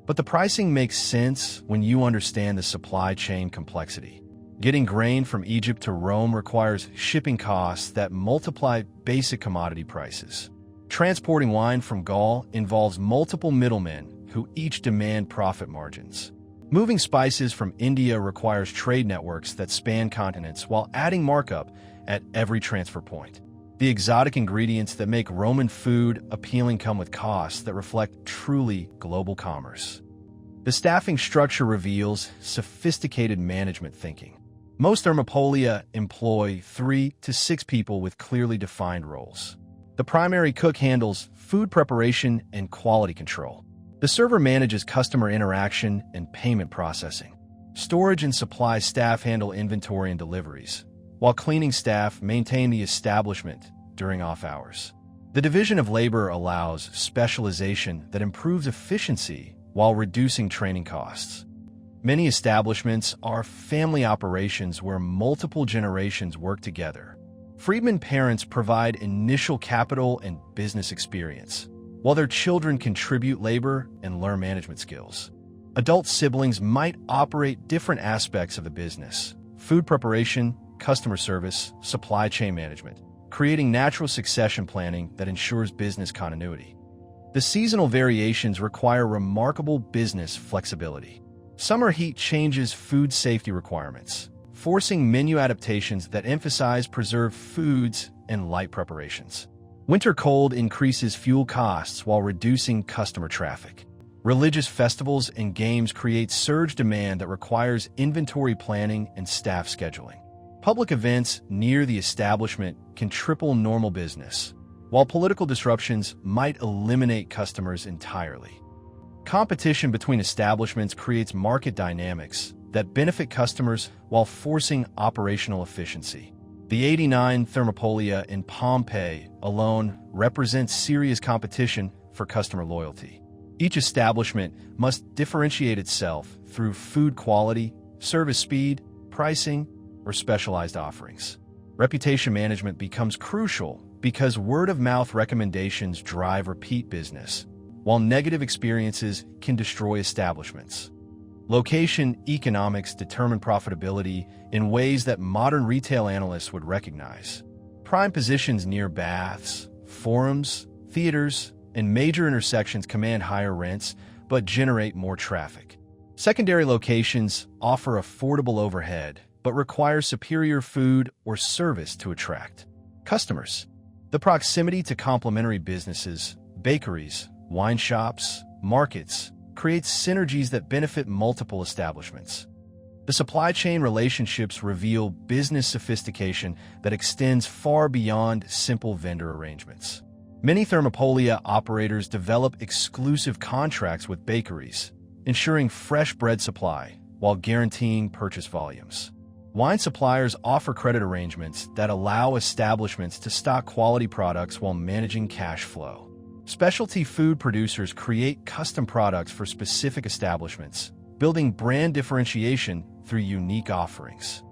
S1: But the pricing makes sense when you understand the supply chain complexity. Getting grain from Egypt to Rome requires shipping costs that multiply basic commodity prices. Transporting wine from Gaul involves multiple middlemen who each demand profit margins. Moving spices from India requires trade networks that span continents while adding markup at every transfer point. The exotic ingredients that make Roman food appealing come with costs that reflect truly global commerce. The staffing structure reveals sophisticated management thinking. Most Thermopolia employ 3 to 6 people with clearly defined roles. The primary cook handles food preparation and quality control. The server manages customer interaction and payment processing. Storage and supply staff handle inventory and deliveries, while cleaning staff maintain the establishment during off hours. The division of labor allows specialization that improves efficiency while reducing training costs. Many establishments are family operations where multiple generations work together. Freedmen parents provide initial capital and business experience, while their children contribute labor and learn management skills. Adult siblings might operate different aspects of the business: food preparation, customer service, supply chain management, creating natural succession planning that ensures business continuity. The seasonal variations require remarkable business flexibility. Summer heat changes food safety requirements, forcing menu adaptations that emphasize preserved foods and light preparations. Winter cold increases fuel costs while reducing customer traffic. Religious festivals and games create surge demand that requires inventory planning and staff scheduling. Public events near the establishment can triple normal business, while political disruptions might eliminate customers entirely. Competition between establishments creates market dynamics that benefit customers while forcing operational efficiency. The 89 Thermopolia in Pompeii alone represents serious competition for customer loyalty. Each establishment must differentiate itself through food quality, service speed, pricing, or specialized offerings. Reputation management becomes crucial because word-of-mouth recommendations drive repeat business, while negative experiences can destroy establishments. Location economics determine profitability in ways that modern retail analysts would recognize. Prime positions near baths, forums, theaters, and major intersections command higher rents but generate more traffic. Secondary locations offer affordable overhead but require superior food or service to attract customers. The proximity to complementary businesses, bakeries, wine shops, markets, creates synergies that benefit multiple establishments. The supply chain relationships reveal business sophistication that extends far beyond simple vendor arrangements. Many Thermopolia operators develop exclusive contracts with bakeries, ensuring fresh bread supply while guaranteeing purchase volumes. Wine suppliers offer credit arrangements that allow establishments to stock quality products while managing cash flow. Specialty food producers create custom products for specific establishments, building brand differentiation through unique offerings.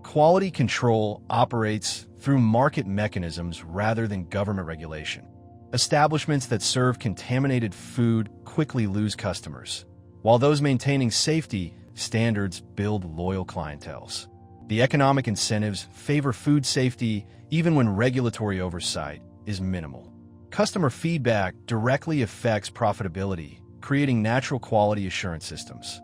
S1: Quality control operates through market mechanisms rather than government regulation. Establishments that serve contaminated food quickly lose customers, while those maintaining safety standards build loyal clienteles. The economic incentives favor food safety even when regulatory oversight is minimal. Customer feedback directly affects profitability, creating natural quality assurance systems.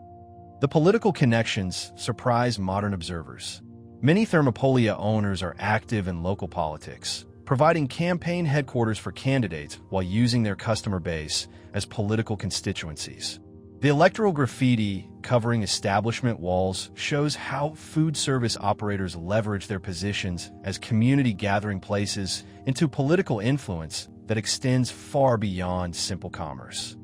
S1: The political connections surprise modern observers. Many Thermopolia owners are active in local politics, providing campaign headquarters for candidates while using their customer base as political constituencies. The electoral graffiti covering establishment walls shows how food service operators leverage their positions as community gathering places into political influence that extends far beyond simple commerce.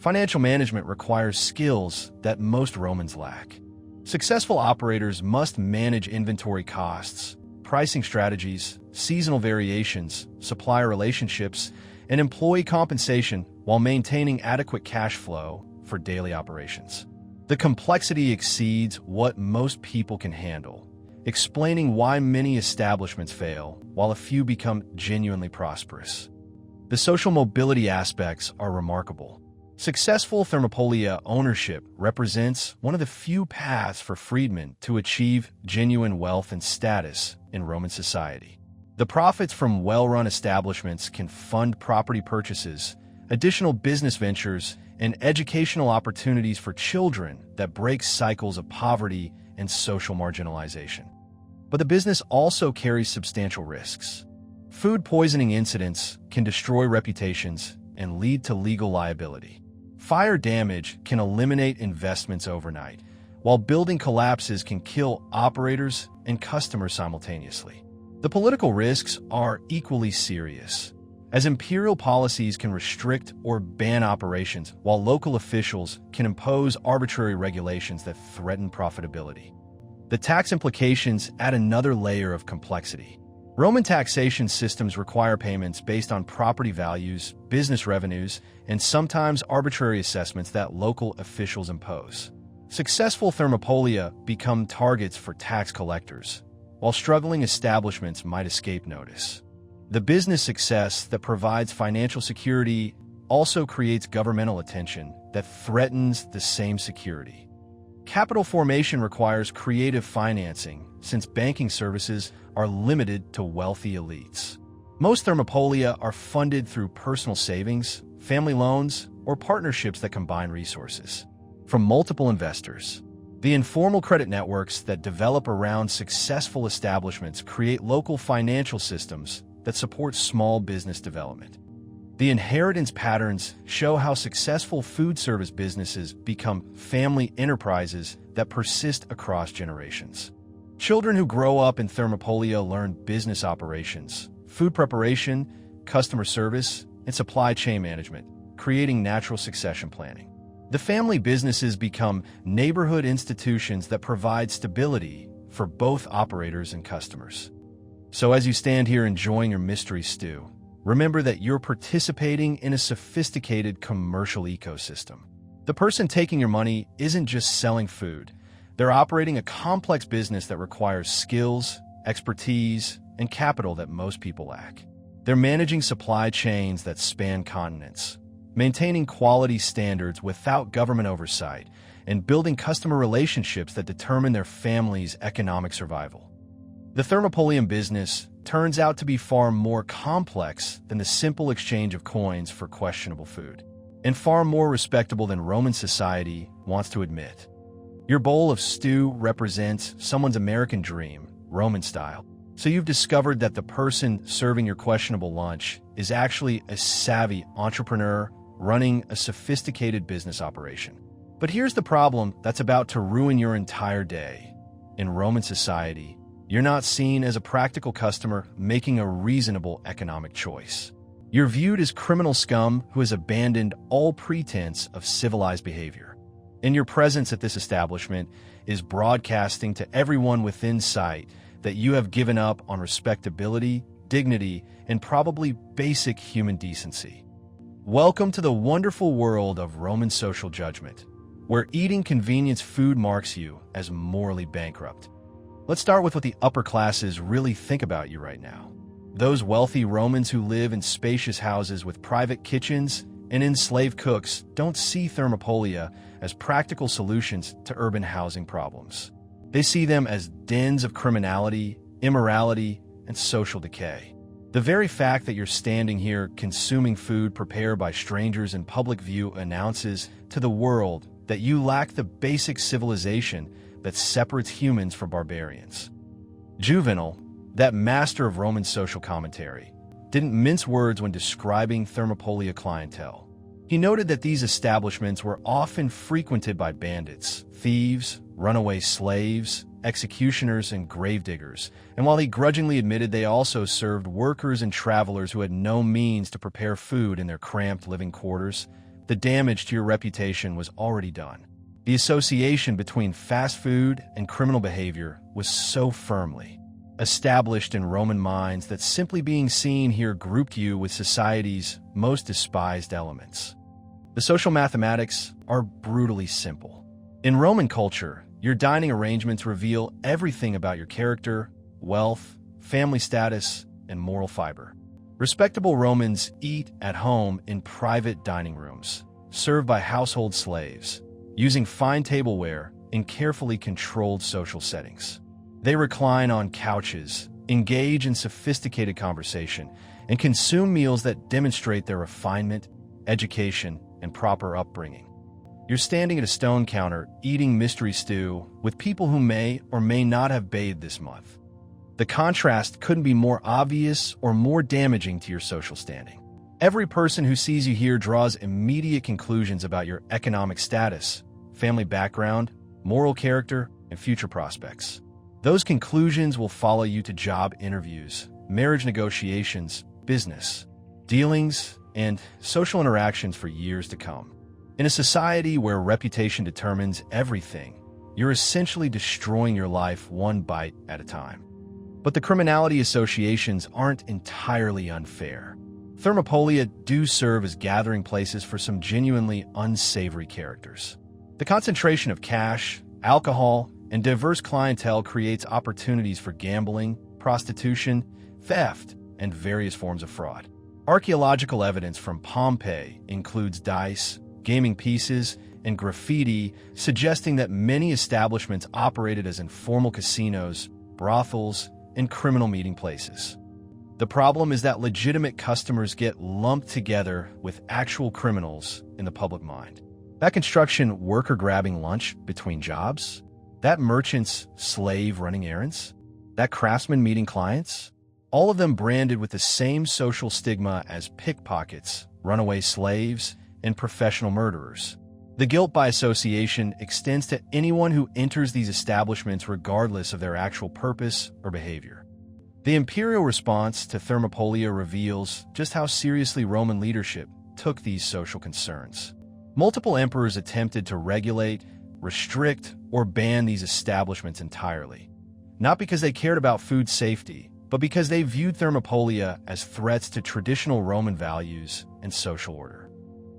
S1: Financial management requires skills that most Romans lack. Successful operators must manage inventory costs, pricing strategies, seasonal variations, supplier relationships, and employee compensation while maintaining adequate cash flow for daily operations. The complexity exceeds what most people can handle, explaining why many establishments fail while a few become genuinely prosperous. The social mobility aspects are remarkable. Successful Thermopolia ownership represents one of the few paths for freedmen to achieve genuine wealth and status in Roman society. The profits from well-run establishments can fund property purchases, additional business ventures, and educational opportunities for children that break cycles of poverty and social marginalization. But the business also carries substantial risks. Food poisoning incidents can destroy reputations and lead to legal liability. Fire damage can eliminate investments overnight, while building collapses can kill operators and customers simultaneously. The political risks are equally serious, as imperial policies can restrict or ban operations, while local officials can impose arbitrary regulations that threaten profitability. The tax implications add another layer of complexity. Roman taxation systems require payments based on property values, business revenues, and sometimes arbitrary assessments that local officials impose. Successful Thermopolia become targets for tax collectors, while struggling establishments might escape notice. The business success that provides financial security also creates governmental attention that threatens the same security. Capital formation requires creative financing, since banking services are limited to wealthy elites. Most Thermopolia are funded through personal savings, family loans, or partnerships that combine resources from multiple investors. The informal credit networks that develop around successful establishments create local financial systems that support small business development. The inheritance patterns show how successful food service businesses become family enterprises that persist across generations. Children who grow up in Thermopolia learn business operations, food preparation, customer service, and supply chain management, creating natural succession planning. The family businesses become neighborhood institutions that provide stability for both operators and customers. So as you stand here enjoying your mystery stew, remember that you're participating in a sophisticated commercial ecosystem. The person taking your money isn't just selling food. They're operating a complex business that requires skills, expertise, and capital that most people lack. They're managing supply chains that span continents, maintaining quality standards without government oversight, and building customer relationships that determine their family's economic survival. The Thermopolian business turns out to be far more complex than the simple exchange of coins for questionable food, and far more respectable than Roman society wants to admit. Your bowl of stew represents someone's American dream, Roman style. So you've discovered that the person serving your questionable lunch is actually a savvy entrepreneur running a sophisticated business operation. But here's the problem that's about to ruin your entire day. In Roman society, you're not seen as a practical customer making a reasonable economic choice. You're viewed as criminal scum who has abandoned all pretense of civilized behavior. And your presence at this establishment is broadcasting to everyone within sight that you have given up on respectability, dignity, and probably basic human decency. Welcome to the wonderful world of Roman social judgment, where eating convenience food marks you as morally bankrupt. Let's start with what the upper classes really think about you right now. Those wealthy Romans who live in spacious houses with private kitchens and enslaved cooks don't see Thermopolia as practical solutions to urban housing problems. They see them as dens of criminality, immorality, and social decay. The very fact that you're standing here consuming food prepared by strangers in public view announces to the world that you lack the basic civilization that separates humans from barbarians. Juvenal, that master of Roman social commentary, didn't mince words when describing Thermopolia clientele. He noted that these establishments were often frequented by bandits, thieves, runaway slaves, executioners, and gravediggers, and while he grudgingly admitted they also served workers and travelers who had no means to prepare food in their cramped living quarters, the damage to your reputation was already done. The association between fast food and criminal behavior was so firmly established in Roman minds that simply being seen here grouped you with society's most despised elements. The social mathematics are brutally simple. In Roman culture, your dining arrangements reveal everything about your character, wealth, family status, and moral fiber. Respectable Romans eat at home in private dining rooms, served by household slaves, using fine tableware in carefully controlled social settings. They recline on couches, engage in sophisticated conversation, and consume meals that demonstrate their refinement, education, and proper upbringing. You're standing at a stone counter eating mystery stew with people who may or may not have bathed this month. The contrast couldn't be more obvious or more damaging to your social standing. Every person who sees you here draws immediate conclusions about your economic status, family background, moral character, and future prospects. Those conclusions will follow you to job interviews, marriage negotiations, business dealings, and social interactions for years to come. In a society where reputation determines everything, you're essentially destroying your life one bite at a time. But the criminality associations aren't entirely unfair. Thermopolia do serve as gathering places for some genuinely unsavory characters. The concentration of cash, alcohol, and diverse clientele creates opportunities for gambling, prostitution, theft, and various forms of fraud. Archaeological evidence from Pompeii includes dice, gaming pieces, and graffiti, suggesting that many establishments operated as informal casinos, brothels, and criminal meeting places. The problem is that legitimate customers get lumped together with actual criminals in the public mind. That construction worker grabbing lunch between jobs, that merchant's slave running errands, that craftsman meeting clients, all of them branded with the same social stigma as pickpockets, runaway slaves, and professional murderers. The guilt by association extends to anyone who enters these establishments regardless of their actual purpose or behavior. The imperial response to Thermopolia reveals just how seriously Roman leadership took these social concerns. Multiple emperors attempted to regulate, restrict, or ban these establishments entirely, not because they cared about food safety, but because they viewed Thermopolia as threats to traditional Roman values and social order.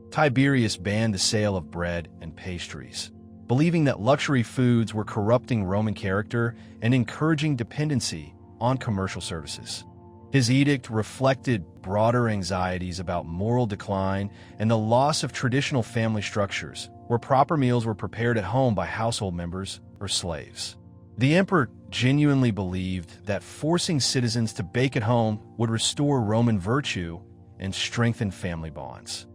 S1: Tiberius banned the sale of bread and pastries, believing that luxury foods were corrupting Roman character and encouraging dependency on commercial services. His edict reflected broader anxieties about moral decline and the loss of traditional family structures, where proper meals were prepared at home by household members or slaves. The emperor genuinely believed that forcing citizens to bake at home would restore Roman virtue and strengthen family bonds.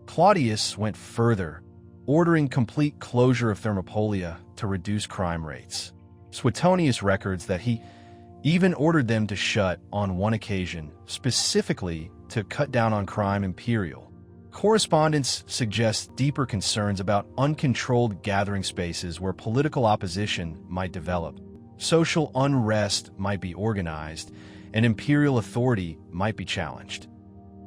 S1: Claudius went further, ordering complete closure of Thermopolia to reduce crime rates. Suetonius records that he even ordered them to shut on one occasion, specifically to cut down on crime imperial. Correspondence suggests deeper concerns about uncontrolled gathering spaces where political opposition might develop, social unrest might be organized, and imperial authority might be challenged.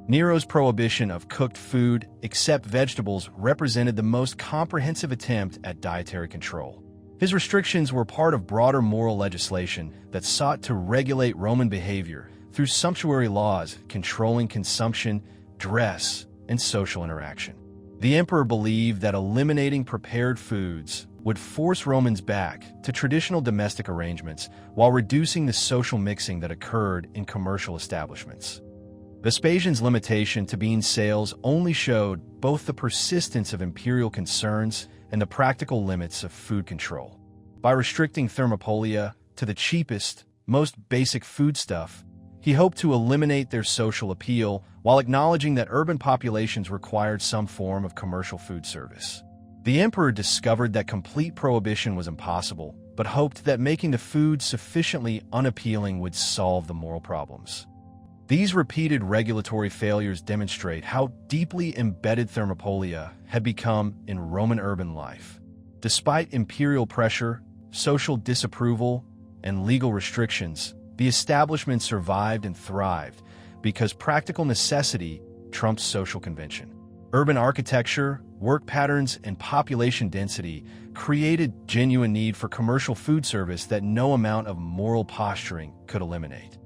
S1: Nero's prohibition of cooked food, except vegetables, represented the most comprehensive attempt at dietary control. His restrictions were part of broader moral legislation that sought to regulate Roman behavior through sumptuary laws controlling consumption, dress, and social interaction. The emperor believed that eliminating prepared foods would force Romans back to traditional domestic arrangements while reducing the social mixing that occurred in commercial establishments. Vespasian's limitation to bean sales only showed both the persistence of imperial concerns and the practical limits of food control. By restricting Thermopolia to the cheapest, most basic foodstuff, he hoped to eliminate their social appeal while acknowledging that urban populations required some form of commercial food service. The emperor discovered that complete prohibition was impossible, but hoped that making the food sufficiently unappealing would solve the moral problems. These repeated regulatory failures demonstrate how deeply embedded Thermopolia had become in Roman urban life. Despite imperial pressure, social disapproval, and legal restrictions, the establishment survived and thrived because practical necessity trumps social convention. Urban architecture, work patterns, and population density created genuine need for commercial food service that no amount of moral posturing could eliminate.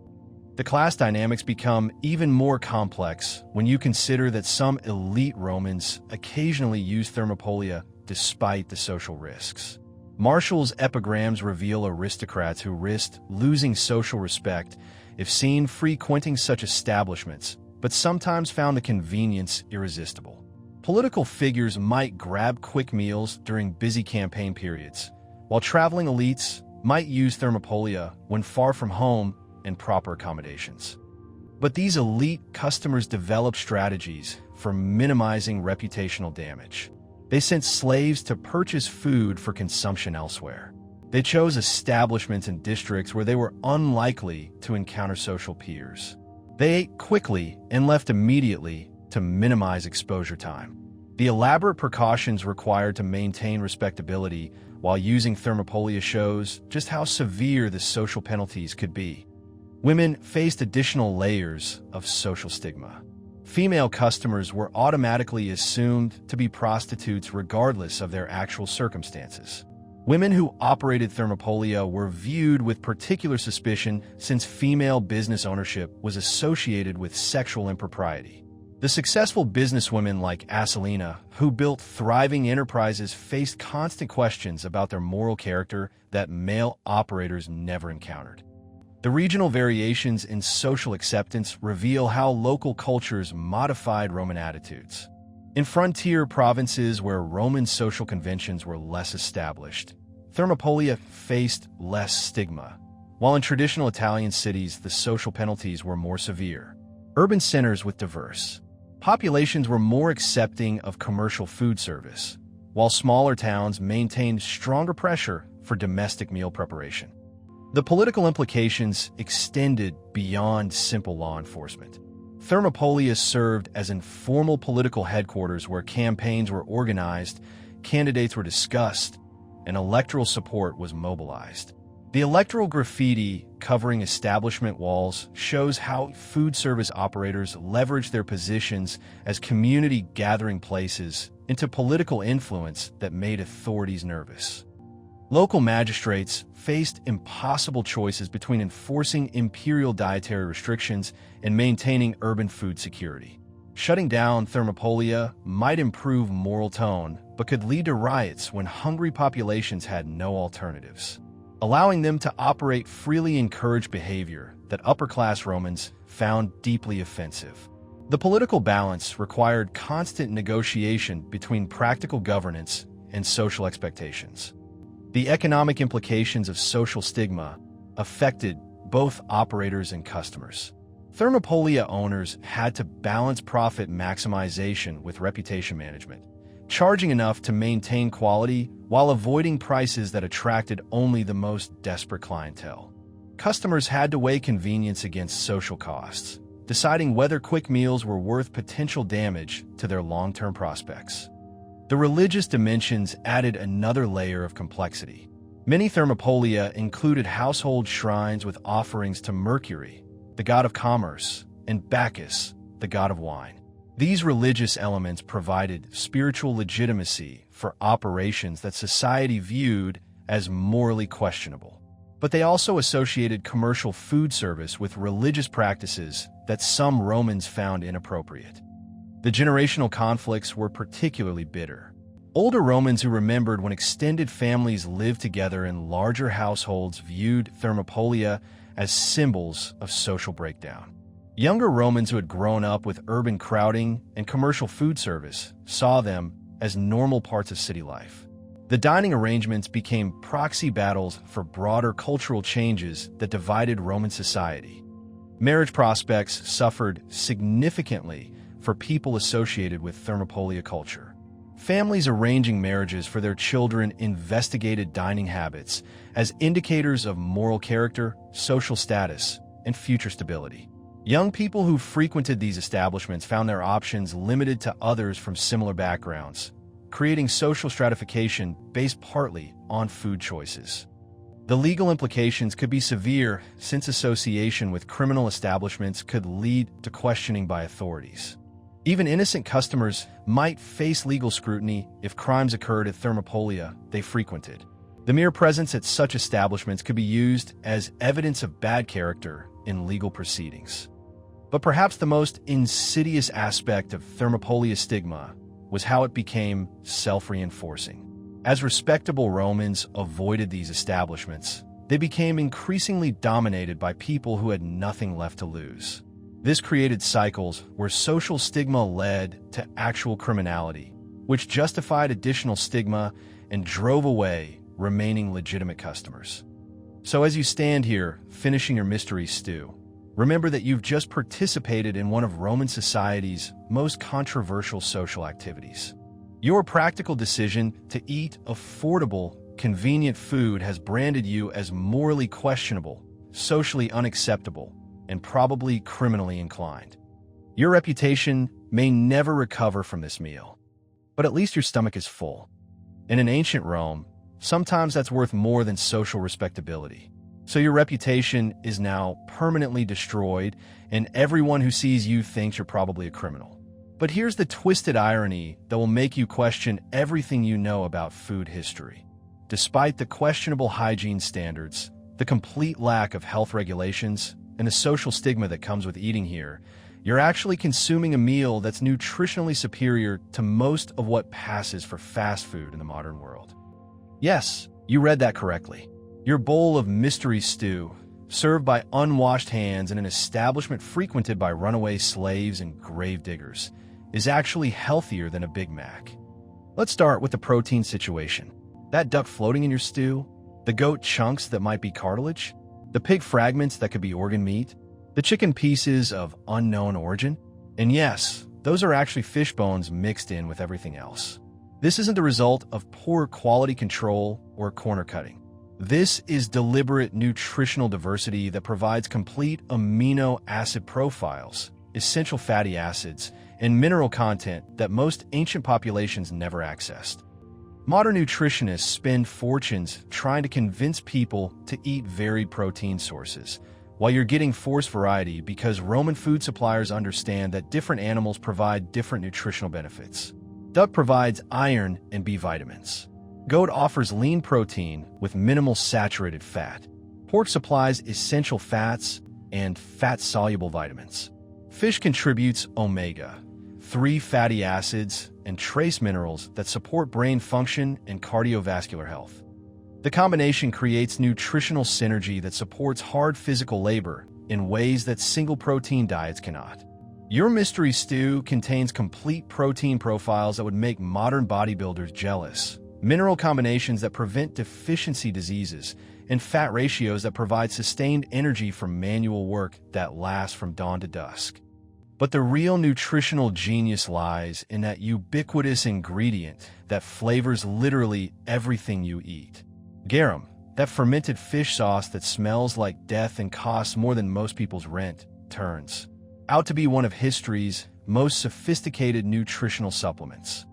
S1: The class dynamics become even more complex when you consider that some elite Romans occasionally used thermopolia despite the social risks. Martial's epigrams reveal aristocrats who risked losing social respect if seen frequenting such establishments, but sometimes found the convenience irresistible. Political figures might grab quick meals during busy campaign periods, while traveling elites might use thermopolia when far from home and proper accommodations. But these elite customers developed strategies for minimizing reputational damage. They sent slaves to purchase food for consumption elsewhere. They chose establishments in districts where they were unlikely to encounter social peers. They ate quickly and left immediately to minimize exposure time. The elaborate precautions required to maintain respectability while using thermopolia shows just how severe the social penalties could be. Women faced additional layers of social stigma. Female customers were automatically assumed to be prostitutes regardless of their actual circumstances. Women who operated thermopolia were viewed with particular suspicion since female business ownership was associated with sexual impropriety. The successful businesswomen like Asalina, who built thriving enterprises, faced constant questions about their moral character that male operators never encountered. The regional variations in social acceptance reveal how local cultures modified Roman attitudes. In frontier provinces where Roman social conventions were less established, thermopolia faced less stigma, while in traditional Italian cities the social penalties were more severe. Urban centers with diverse populations were more accepting of commercial food service, while smaller towns maintained stronger pressure for domestic meal preparation. The political implications extended beyond simple law enforcement. Thermopolia served as informal political headquarters where campaigns were organized, candidates were discussed, and electoral support was mobilized. The electoral graffiti covering establishment walls shows how food service operators leveraged their positions as community gathering places into political influence that made authorities nervous. Local magistrates faced impossible choices between enforcing imperial dietary restrictions and maintaining urban food security. Shutting down thermopolia might improve moral tone, but could lead to riots when hungry populations had no alternatives. Allowing them to operate freely encouraged behavior that upper-class Romans found deeply offensive. The political balance required constant negotiation between practical governance and social expectations. The economic implications of social stigma affected both operators and customers. Thermopolia owners had to balance profit maximization with reputation management, charging enough to maintain quality while avoiding prices that attracted only the most desperate clientele. Customers had to weigh convenience against social costs, deciding whether quick meals were worth potential damage to their long-term prospects. The religious dimensions added another layer of complexity. Many thermopolia included household shrines with offerings to Mercury, the god of commerce, and Bacchus, the god of wine. These religious elements provided spiritual legitimacy for operations that society viewed as morally questionable. But they also associated commercial food service with religious practices that some Romans found inappropriate. The generational conflicts were particularly bitter. Older Romans who remembered when extended families lived together in larger households viewed thermopolia as symbols of social breakdown. Younger Romans who had grown up with urban crowding and commercial food service saw them as normal parts of city life. The dining arrangements became proxy battles for broader cultural changes that divided Roman society. Marriage prospects suffered significantly for people associated with thermopolia culture. Families arranging marriages for their children investigated dining habits as indicators of moral character, social status, and future stability. Young people who frequented these establishments found their options limited to others from similar backgrounds, creating social stratification based partly on food choices. The legal implications could be severe since association with criminal establishments could lead to questioning by authorities. Even innocent customers might face legal scrutiny if crimes occurred at thermopolia they frequented. The mere presence at such establishments could be used as evidence of bad character in legal proceedings. But perhaps the most insidious aspect of thermopolia stigma was how it became self-reinforcing. As respectable Romans avoided these establishments, they became increasingly dominated by people who had nothing left to lose. This created cycles where social stigma led to actual criminality, which justified additional stigma and drove away remaining legitimate customers. So as you stand here, finishing your mystery stew, remember that you've just participated in one of Roman society's most controversial social activities. Your practical decision to eat affordable, convenient food has branded you as morally questionable, socially unacceptable, and probably criminally inclined. Your reputation may never recover from this meal, but at least your stomach is full. In an ancient Rome, sometimes that's worth more than social respectability. So your reputation is now permanently destroyed, and everyone who sees you thinks you're probably a criminal. But here's the twisted irony that will make you question everything you know about food history. Despite the questionable hygiene standards, the complete lack of health regulations, and the social stigma that comes with eating here, you're actually consuming a meal that's nutritionally superior to most of what passes for fast food in the modern world. Yes, you read that correctly. Your bowl of mystery stew, served by unwashed hands in an establishment frequented by runaway slaves and grave diggers, is actually healthier than a Big Mac. Let's start with the protein situation. That duck floating in your stew, the goat chunks that might be cartilage, the pig fragments that could be organ meat, the chicken pieces of unknown origin. And yes, those are actually fish bones mixed in with everything else. This isn't the result of poor quality control or corner cutting. This is deliberate nutritional diversity that provides complete amino acid profiles, essential fatty acids, and mineral content that most ancient populations never accessed. Modern nutritionists spend fortunes trying to convince people to eat varied protein sources, while you're getting forced variety because Roman food suppliers understand that different animals provide different nutritional benefits. Duck provides iron and B vitamins. Goat offers lean protein with minimal saturated fat. Pork supplies essential fats and fat-soluble vitamins. Fish contributes omega-3 fatty acids and trace minerals that support brain function and cardiovascular health. The combination creates nutritional synergy that supports hard physical labor in ways that single protein diets cannot. Your mystery stew contains complete protein profiles that would make modern bodybuilders jealous, mineral combinations that prevent deficiency diseases, and fat ratios that provide sustained energy from manual work that lasts from dawn to dusk. But the real nutritional genius lies in that ubiquitous ingredient that flavors literally everything you eat. Garum, that fermented fish sauce that smells like death and costs more than most people's rent, turns out to be one of history's most sophisticated nutritional supplements.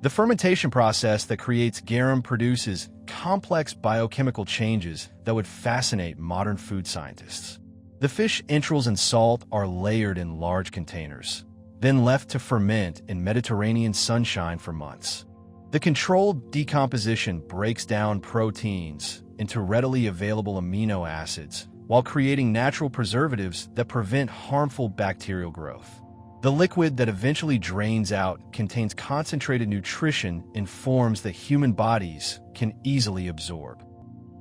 S1: The fermentation process that creates garum produces complex biochemical changes that would fascinate modern food scientists. The fish entrails and salt are layered in large containers, then left to ferment in Mediterranean sunshine for months. The controlled decomposition breaks down proteins into readily available amino acids while creating natural preservatives that prevent harmful bacterial growth. The liquid that eventually drains out contains concentrated nutrition in forms that human bodies can easily absorb.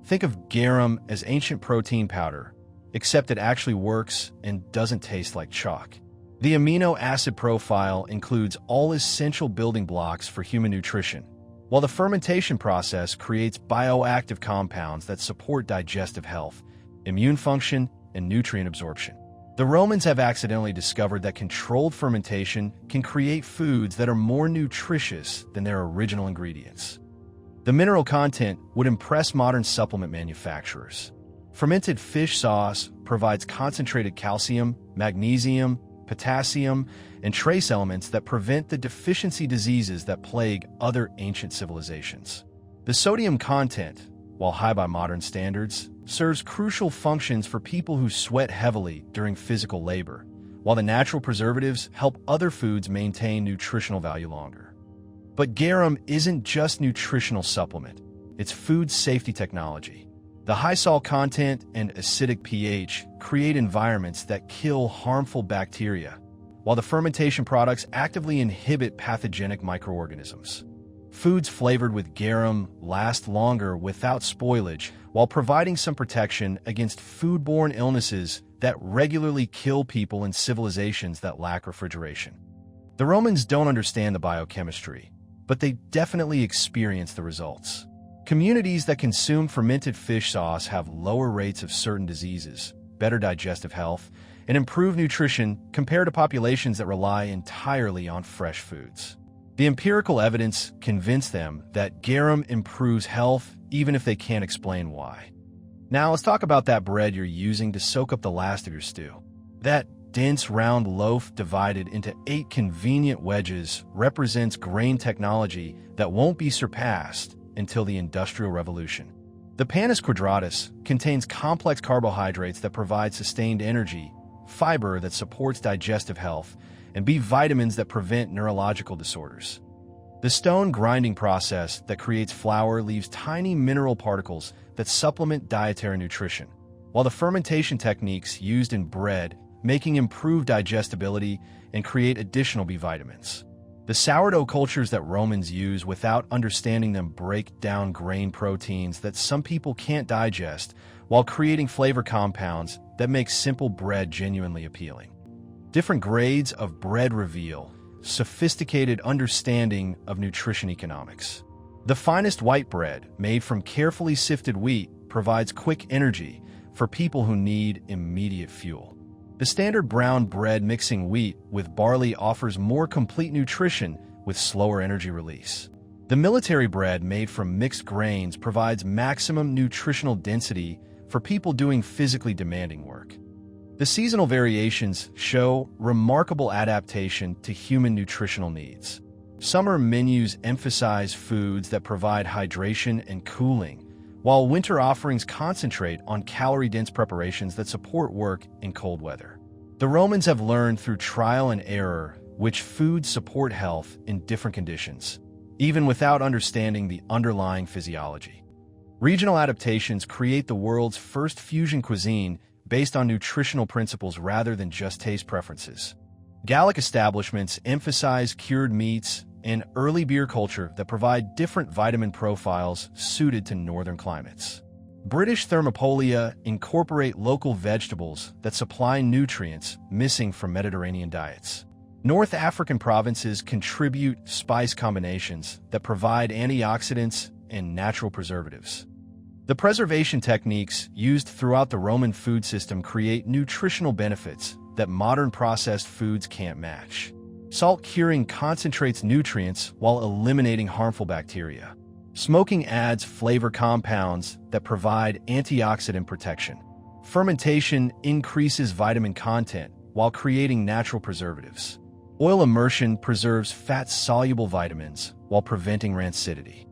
S1: Think of garum as ancient protein powder, except it actually works and doesn't taste like chalk. The amino acid profile includes all essential building blocks for human nutrition, while the fermentation process creates bioactive compounds that support digestive health, immune function, and nutrient absorption. The Romans have accidentally discovered that controlled fermentation can create foods that are more nutritious than their original ingredients. The mineral content would impress modern supplement manufacturers. Fermented fish sauce provides concentrated calcium, magnesium, potassium, and trace elements that prevent the deficiency diseases that plague other ancient civilizations. The sodium content, while high by modern standards, serves crucial functions for people who sweat heavily during physical labor, while the natural preservatives help other foods maintain nutritional value longer. But garum isn't just nutritional supplement, it's food safety technology. The high salt content and acidic pH create environments that kill harmful bacteria, while the fermentation products actively inhibit pathogenic microorganisms. Foods flavored with garum last longer without spoilage, while providing some protection against foodborne illnesses that regularly kill people in civilizations that lack refrigeration. The Romans don't understand the biochemistry, but they definitely experience the results. Communities that consume fermented fish sauce have lower rates of certain diseases, better digestive health, and improved nutrition compared to populations that rely entirely on fresh foods. The empirical evidence convinced them that garum improves health even if they can't explain why. Now let's talk about that bread you're using to soak up the last of your stew. That dense round loaf divided into 8 convenient wedges represents grain technology that won't be surpassed until the Industrial Revolution. The Panis quadratus contains complex carbohydrates that provide sustained energy, fiber that supports digestive health, and B vitamins that prevent neurological disorders. The stone grinding process that creates flour leaves tiny mineral particles that supplement dietary nutrition, while the fermentation techniques used in bread making improved digestibility and create additional B vitamins. The sourdough cultures that Romans use without understanding them break down grain proteins that some people can't digest while creating flavor compounds that make simple bread genuinely appealing. Different grades of bread reveal sophisticated understanding of nutrition economics. The finest white bread, made from carefully sifted wheat, provides quick energy for people who need immediate fuel. The standard brown bread mixing wheat with barley offers more complete nutrition with slower energy release. The military bread made from mixed grains provides maximum nutritional density for people doing physically demanding work. The seasonal variations show remarkable adaptation to human nutritional needs. Summer menus emphasize foods that provide hydration and cooling, while winter offerings concentrate on calorie-dense preparations that support work in cold weather. The Romans have learned through trial and error which foods support health in different conditions, even without understanding the underlying physiology. Regional adaptations create the world's first fusion cuisine based on nutritional principles rather than just taste preferences. Gallic establishments emphasize cured meats and early beer culture that provide different vitamin profiles suited to northern climates. British thermopolia incorporate local vegetables that supply nutrients missing from Mediterranean diets. North African provinces contribute spice combinations that provide antioxidants and natural preservatives. The preservation techniques used throughout the Roman food system create nutritional benefits that modern processed foods can't match. Salt curing concentrates nutrients while eliminating harmful bacteria. Smoking adds flavor compounds that provide antioxidant protection. Fermentation increases vitamin content while creating natural preservatives. Oil immersion preserves fat-soluble vitamins while preventing rancidity.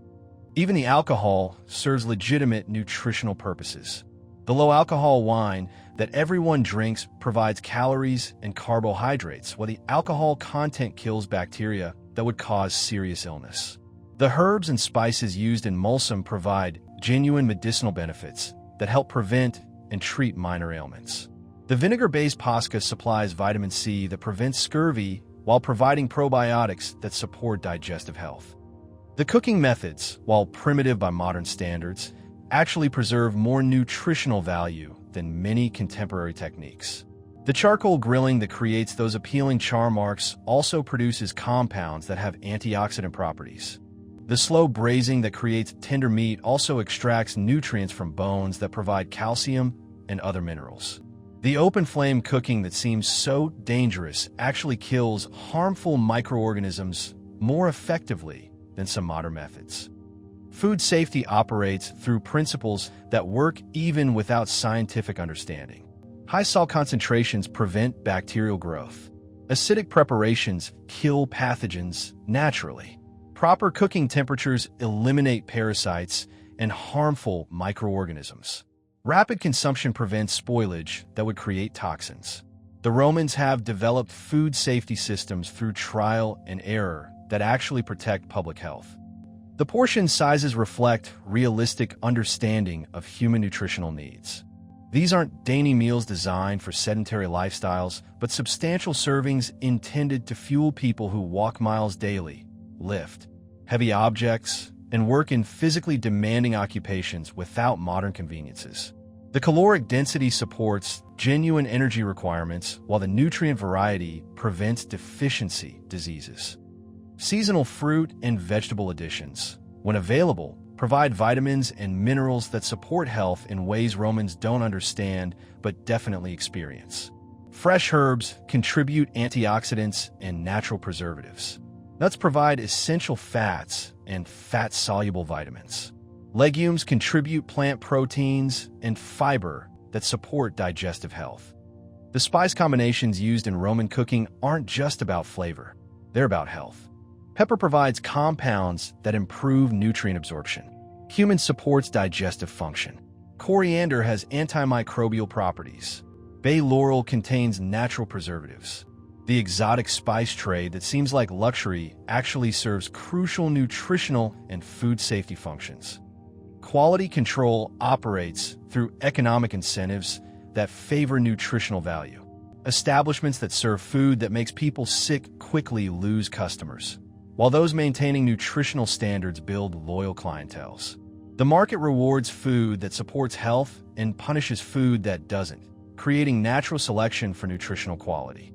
S1: Even the alcohol serves legitimate nutritional purposes. The low-alcohol wine that everyone drinks provides calories and carbohydrates, while the alcohol content kills bacteria that would cause serious illness. The herbs and spices used in Mulsum provide genuine medicinal benefits that help prevent and treat minor ailments. The vinegar-based Posca supplies vitamin C that prevents scurvy while providing probiotics that support digestive health. The cooking methods, while primitive by modern standards, actually preserve more nutritional value than many contemporary techniques. The charcoal grilling that creates those appealing char marks also produces compounds that have antioxidant properties. The slow braising that creates tender meat also extracts nutrients from bones that provide calcium and other minerals. The open flame cooking that seems so dangerous actually kills harmful microorganisms more effectively than some modern methods. Food safety operates through principles that work even without scientific understanding. High salt concentrations prevent bacterial growth. Acidic preparations kill pathogens naturally. Proper cooking temperatures eliminate parasites and harmful microorganisms. Rapid consumption prevents spoilage that would create toxins. The Romans have developed food safety systems through trial and error that actually protect public health. The portion sizes reflect realistic understanding of human nutritional needs. These aren't dainty meals designed for sedentary lifestyles, but substantial servings intended to fuel people who walk miles daily, lift heavy objects, and work in physically demanding occupations without modern conveniences. The caloric density supports genuine energy requirements, while the nutrient variety prevents deficiency diseases. Seasonal fruit and vegetable additions, when available, provide vitamins and minerals that support health in ways Romans don't understand but definitely experience. Fresh herbs contribute antioxidants and natural preservatives. Nuts provide essential fats and fat-soluble vitamins. Legumes contribute plant proteins and fiber that support digestive health. The spice combinations used in Roman cooking aren't just about flavor, they're about health. Pepper provides compounds that improve nutrient absorption. Cumin supports digestive function. Coriander has antimicrobial properties. Bay laurel contains natural preservatives. The exotic spice trade that seems like luxury actually serves crucial nutritional and food safety functions. Quality control operates through economic incentives that favor nutritional value. Establishments that serve food that makes people sick quickly lose customers, while those maintaining nutritional standards build loyal clienteles. The market rewards food that supports health and punishes food that doesn't, creating natural selection for nutritional quality.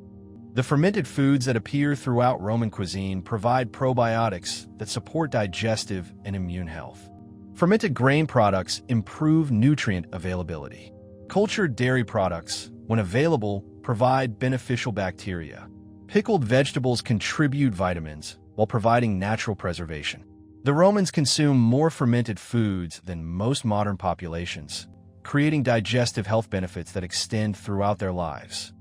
S1: The fermented foods that appear throughout Roman cuisine provide probiotics that support digestive and immune health. Fermented grain products improve nutrient availability. Cultured dairy products, when available, provide beneficial bacteria. Pickled vegetables contribute vitamins while providing natural preservation. The Romans consume more fermented foods than most modern populations, creating digestive health benefits that extend throughout their lives.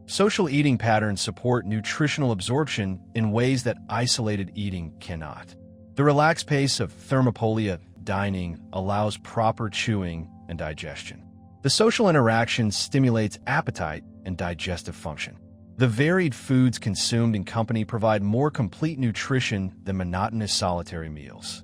S1: Social eating patterns support nutritional absorption in ways that isolated eating cannot. The relaxed pace of thermopolia dining allows proper chewing and digestion. The social interaction stimulates appetite and digestive function. The varied foods consumed in company provide more complete nutrition than monotonous solitary meals.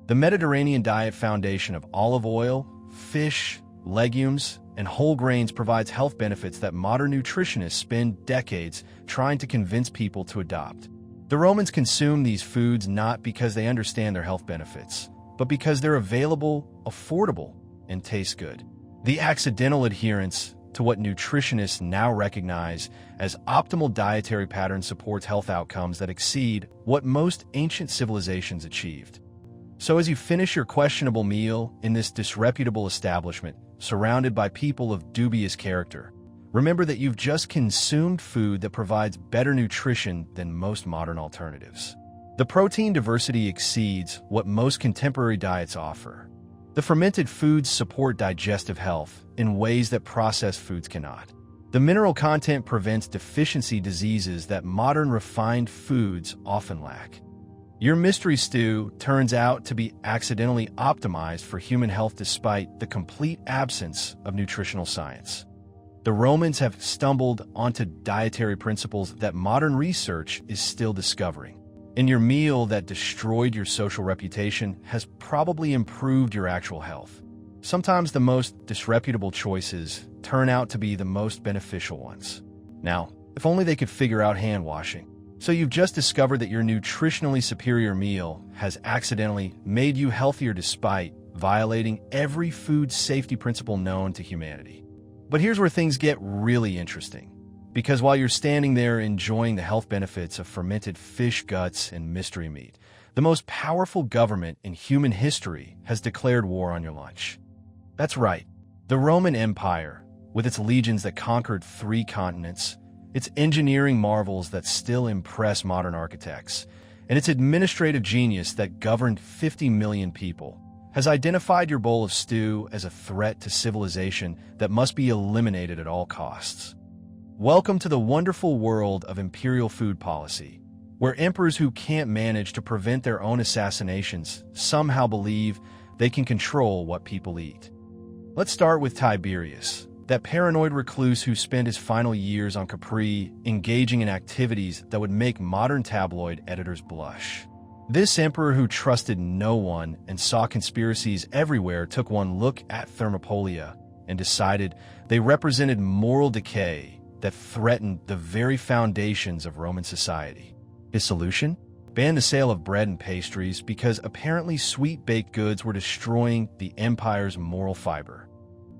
S1: The Mediterranean diet foundation of olive oil, fish, legumes, and whole grains provides health benefits that modern nutritionists spend decades trying to convince people to adopt. The Romans consumed these foods not because they understand their health benefits, but because they're available, affordable, and taste good. The accidental adherence to what nutritionists now recognize as optimal dietary patterns supports health outcomes that exceed what most ancient civilizations achieved. So as you finish your questionable meal in this disreputable establishment, surrounded by people of dubious character, remember that you've just consumed food that provides better nutrition than most modern alternatives. The protein diversity exceeds what most contemporary diets offer. The fermented foods support digestive health in ways that processed foods cannot. The mineral content prevents deficiency diseases that modern refined foods often lack. Your mystery stew turns out to be accidentally optimized for human health despite the complete absence of nutritional science. The Romans have stumbled onto dietary principles that modern research is still discovering. And your meal that destroyed your social reputation has probably improved your actual health. Sometimes the most disreputable choices turn out to be the most beneficial ones. Now, if only they could figure out hand washing. So you've just discovered that your nutritionally superior meal has accidentally made you healthier despite violating every food safety principle known to humanity. But here's where things get really interesting. Because while you're standing there enjoying the health benefits of fermented fish guts and mystery meat, the most powerful government in human history has declared war on your lunch. That's right, the Roman Empire, with its legions that conquered 3 continents, its engineering marvels that still impress modern architects, and its administrative genius that governed 50 million people, has identified your bowl of stew as a threat to civilization that must be eliminated at all costs. Welcome to the wonderful world of imperial food policy, where emperors who can't manage to prevent their own assassinations somehow believe they can control what people eat. Let's start with Tiberius, that paranoid recluse who spent his final years on Capri engaging in activities that would make modern tabloid editors blush. This emperor who trusted no one and saw conspiracies everywhere took one look at Thermopolia and decided they represented moral decay that threatened the very foundations of Roman society. His solution? Ban the sale of bread and pastries because apparently sweet baked goods were destroying the empire's moral fiber.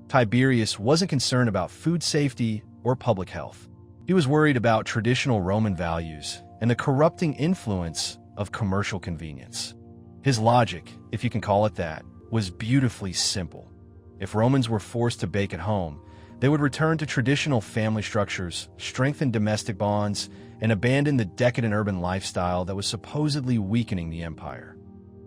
S1: Tiberius wasn't concerned about food safety or public health. He was worried about traditional Roman values and the corrupting influence of commercial convenience. His logic, if you can call it that, was beautifully simple. If Romans were forced to bake at home, they would return to traditional family structures, strengthen domestic bonds, and abandon the decadent urban lifestyle that was supposedly weakening the empire.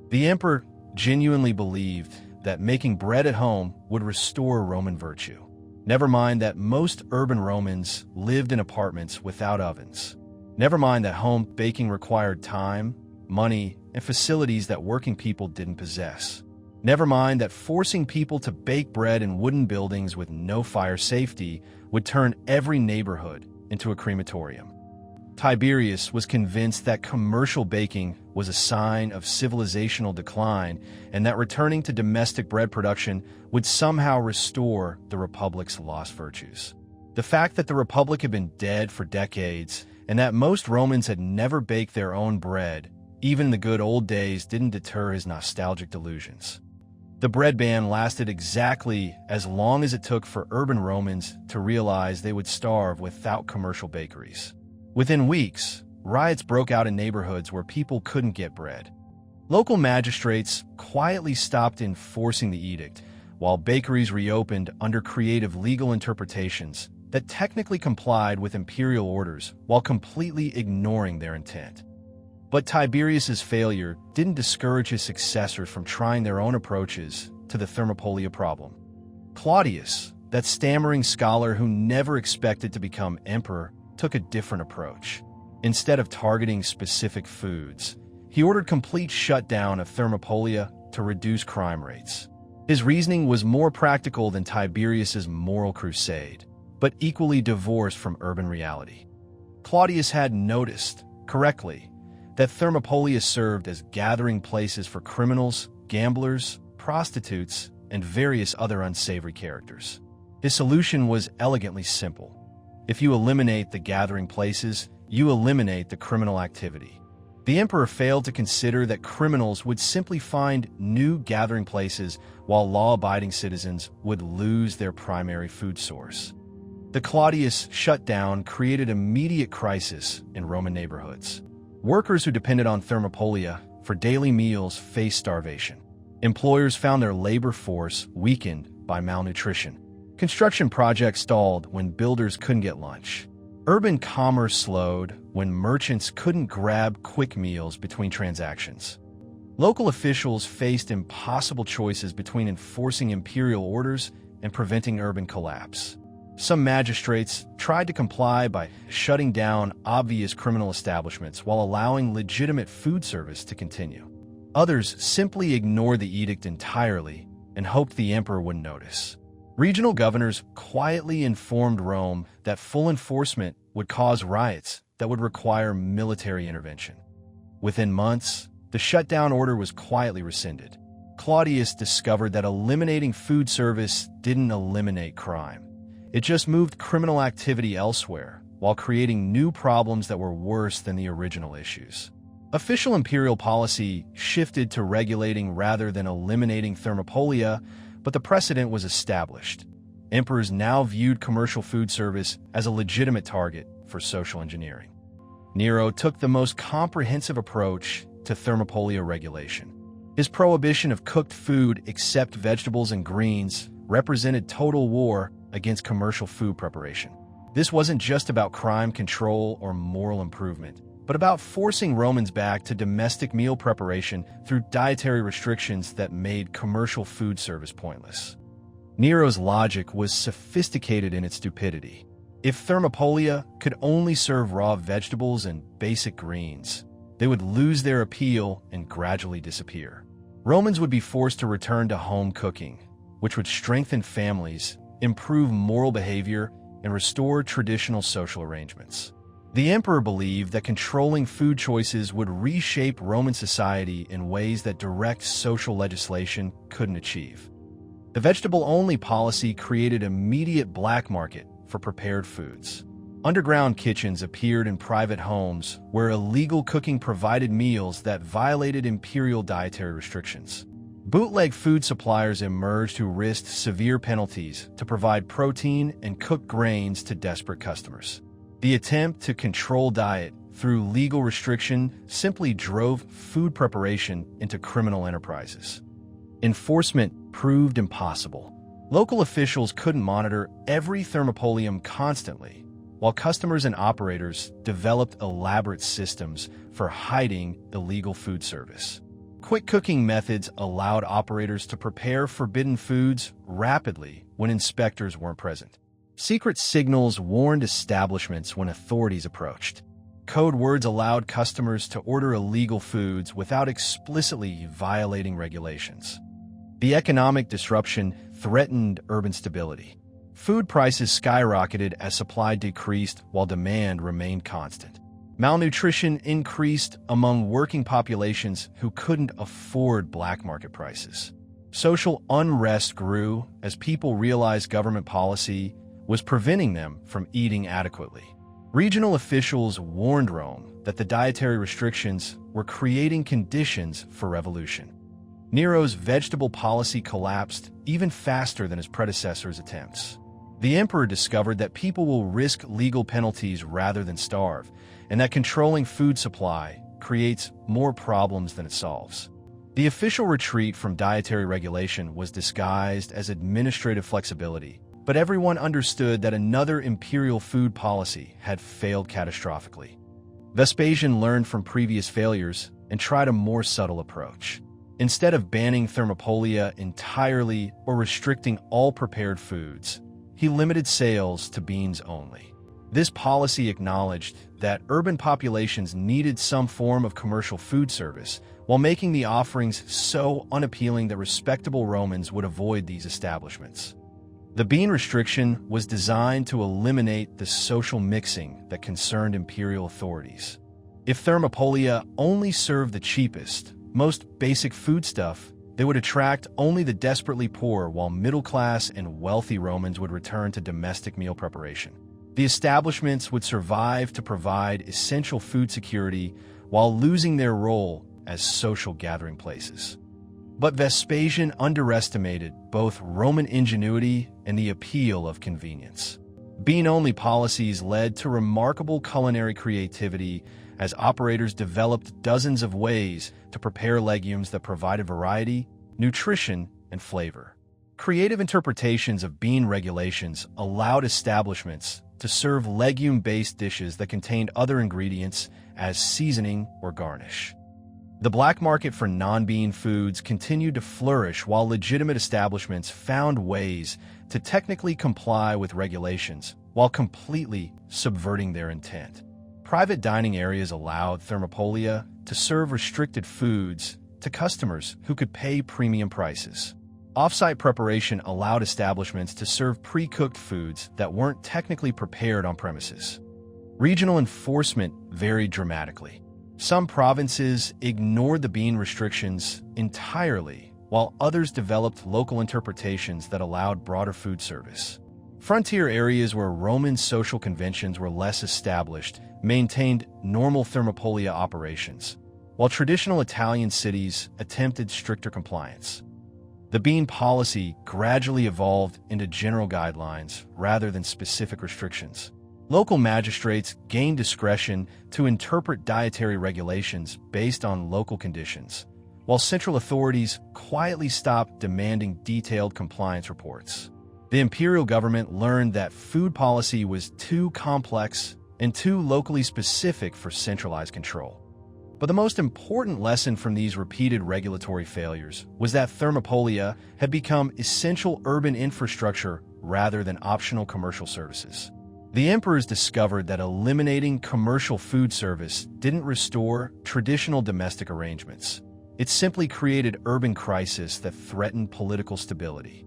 S1: The emperor genuinely believed that making bread at home would restore Roman virtue. Never mind that most urban Romans lived in apartments without ovens. Never mind that home baking required time, money, and facilities that working people didn't possess. Never mind that forcing people to bake bread in wooden buildings with no fire safety would turn every neighborhood into a crematorium. Tiberius was convinced that commercial baking was a sign of civilizational decline and that returning to domestic bread production would somehow restore the Republic's lost virtues. The fact that the Republic had been dead for decades and that most Romans had never baked their own bread, even in the good old days, didn't deter his nostalgic delusions. The bread ban lasted exactly as long as it took for urban Romans to realize they would starve without commercial bakeries. Within weeks, riots broke out in neighborhoods where people couldn't get bread. Local magistrates quietly stopped enforcing the edict, while bakeries reopened under creative legal interpretations that technically complied with imperial orders while completely ignoring their intent. But Tiberius's failure didn't discourage his successors from trying their own approaches to the Thermopolia problem. Claudius, that stammering scholar who never expected to become emperor, took a different approach. Instead of targeting specific foods, he ordered complete shutdown of Thermopolia to reduce crime rates. His reasoning was more practical than Tiberius's moral crusade, but equally divorced from urban reality. Claudius had noticed, correctly, that Thermopolia served as gathering places for criminals, gamblers, prostitutes, and various other unsavory characters. His solution was elegantly simple. If you eliminate the gathering places, you eliminate the criminal activity. The emperor failed to consider that criminals would simply find new gathering places while law-abiding citizens would lose their primary food source. The Claudius shutdown created immediate crisis in Roman neighborhoods. Workers who depended on Thermopolia for daily meals faced starvation. Employers found their labor force weakened by malnutrition. Construction projects stalled when builders couldn't get lunch. Urban commerce slowed when merchants couldn't grab quick meals between transactions. Local officials faced impossible choices between enforcing imperial orders and preventing urban collapse. Some magistrates tried to comply by shutting down obvious criminal establishments while allowing legitimate food service to continue. Others simply ignored the edict entirely and hoped the emperor wouldn't notice. Regional governors quietly informed Rome that full enforcement would cause riots that would require military intervention. Within months, the shutdown order was quietly rescinded. Claudius discovered that eliminating food service didn't eliminate crime. It just moved criminal activity elsewhere, while creating new problems that were worse than the original issues. Official imperial policy shifted to regulating rather than eliminating Thermopolia, but the precedent was established. Emperors now viewed commercial food service as a legitimate target for social engineering. Nero took the most comprehensive approach to Thermopolia regulation. His prohibition of cooked food except vegetables and greens represented total war against commercial food preparation. This wasn't just about crime control or moral improvement, but about forcing Romans back to domestic meal preparation through dietary restrictions that made commercial food service pointless. Nero's logic was sophisticated in its stupidity. If Thermopolia could only serve raw vegetables and basic greens, they would lose their appeal and gradually disappear. Romans would be forced to return to home cooking, which would strengthen families improve moral behavior, and restore traditional social arrangements. The emperor believed that controlling food choices would reshape Roman society in ways that direct social legislation couldn't achieve. The vegetable-only policy created an immediate black market for prepared foods. Underground kitchens appeared in private homes where illegal cooking provided meals that violated imperial dietary restrictions. Bootleg food suppliers emerged who risked severe penalties to provide protein and cooked grains to desperate customers. The attempt to control diet through legal restriction simply drove food preparation into criminal enterprises. Enforcement proved impossible. Local officials couldn't monitor every thermopolium constantly, while customers and operators developed elaborate systems for hiding illegal food service. Quick cooking methods allowed operators to prepare forbidden foods rapidly when inspectors weren't present. Secret signals warned establishments when authorities approached. Code words allowed customers to order illegal foods without explicitly violating regulations. The economic disruption threatened urban stability. Food prices skyrocketed as supply decreased while demand remained constant. Malnutrition increased among working populations who couldn't afford black market prices. Social unrest grew as people realized government policy was preventing them from eating adequately. Regional officials warned Rome that the dietary restrictions were creating conditions for revolution. Nero's vegetable policy collapsed even faster than his predecessor's attempts. The emperor discovered that people will risk legal penalties rather than starve, and that controlling food supply creates more problems than it solves. The official retreat from dietary regulation was disguised as administrative flexibility, but everyone understood that another imperial food policy had failed catastrophically. Vespasian learned from previous failures and tried a more subtle approach. Instead of banning thermopolia entirely or restricting all prepared foods, he limited sales to beans only. This policy acknowledged that urban populations needed some form of commercial food service, while making the offerings so unappealing that respectable Romans would avoid these establishments. The bean restriction was designed to eliminate the social mixing that concerned imperial authorities. If thermopolia only served the cheapest, most basic foodstuff, they would attract only the desperately poor, while middle-class and wealthy Romans would return to domestic meal preparation. The establishments would survive to provide essential food security while losing their role as social gathering places. But Vespasian underestimated both Roman ingenuity and the appeal of convenience. Bean-only policies led to remarkable culinary creativity as operators developed dozens of ways to prepare legumes that provided variety, nutrition, and flavor. Creative interpretations of bean regulations allowed establishments to serve legume-based dishes that contained other ingredients as seasoning or garnish. The black market for non-bean foods continued to flourish while legitimate establishments found ways to technically comply with regulations while completely subverting their intent. Private dining areas allowed thermopolia to serve restricted foods to customers who could pay premium prices. Off-site preparation allowed establishments to serve pre-cooked foods that weren't technically prepared on premises. Regional enforcement varied dramatically. Some provinces ignored the bean restrictions entirely, while others developed local interpretations that allowed broader food service. Frontier areas where Roman social conventions were less established maintained normal thermopolia operations, while traditional Italian cities attempted stricter compliance. The bean policy gradually evolved into general guidelines rather than specific restrictions. Local magistrates gained discretion to interpret dietary regulations based on local conditions, while central authorities quietly stopped demanding detailed compliance reports. The imperial government learned that food policy was too complex and too locally specific for centralized control. But the most important lesson from these repeated regulatory failures was that thermopolia had become essential urban infrastructure rather than optional commercial services. The emperors discovered that eliminating commercial food service didn't restore traditional domestic arrangements. It simply created urban crises that threatened political stability.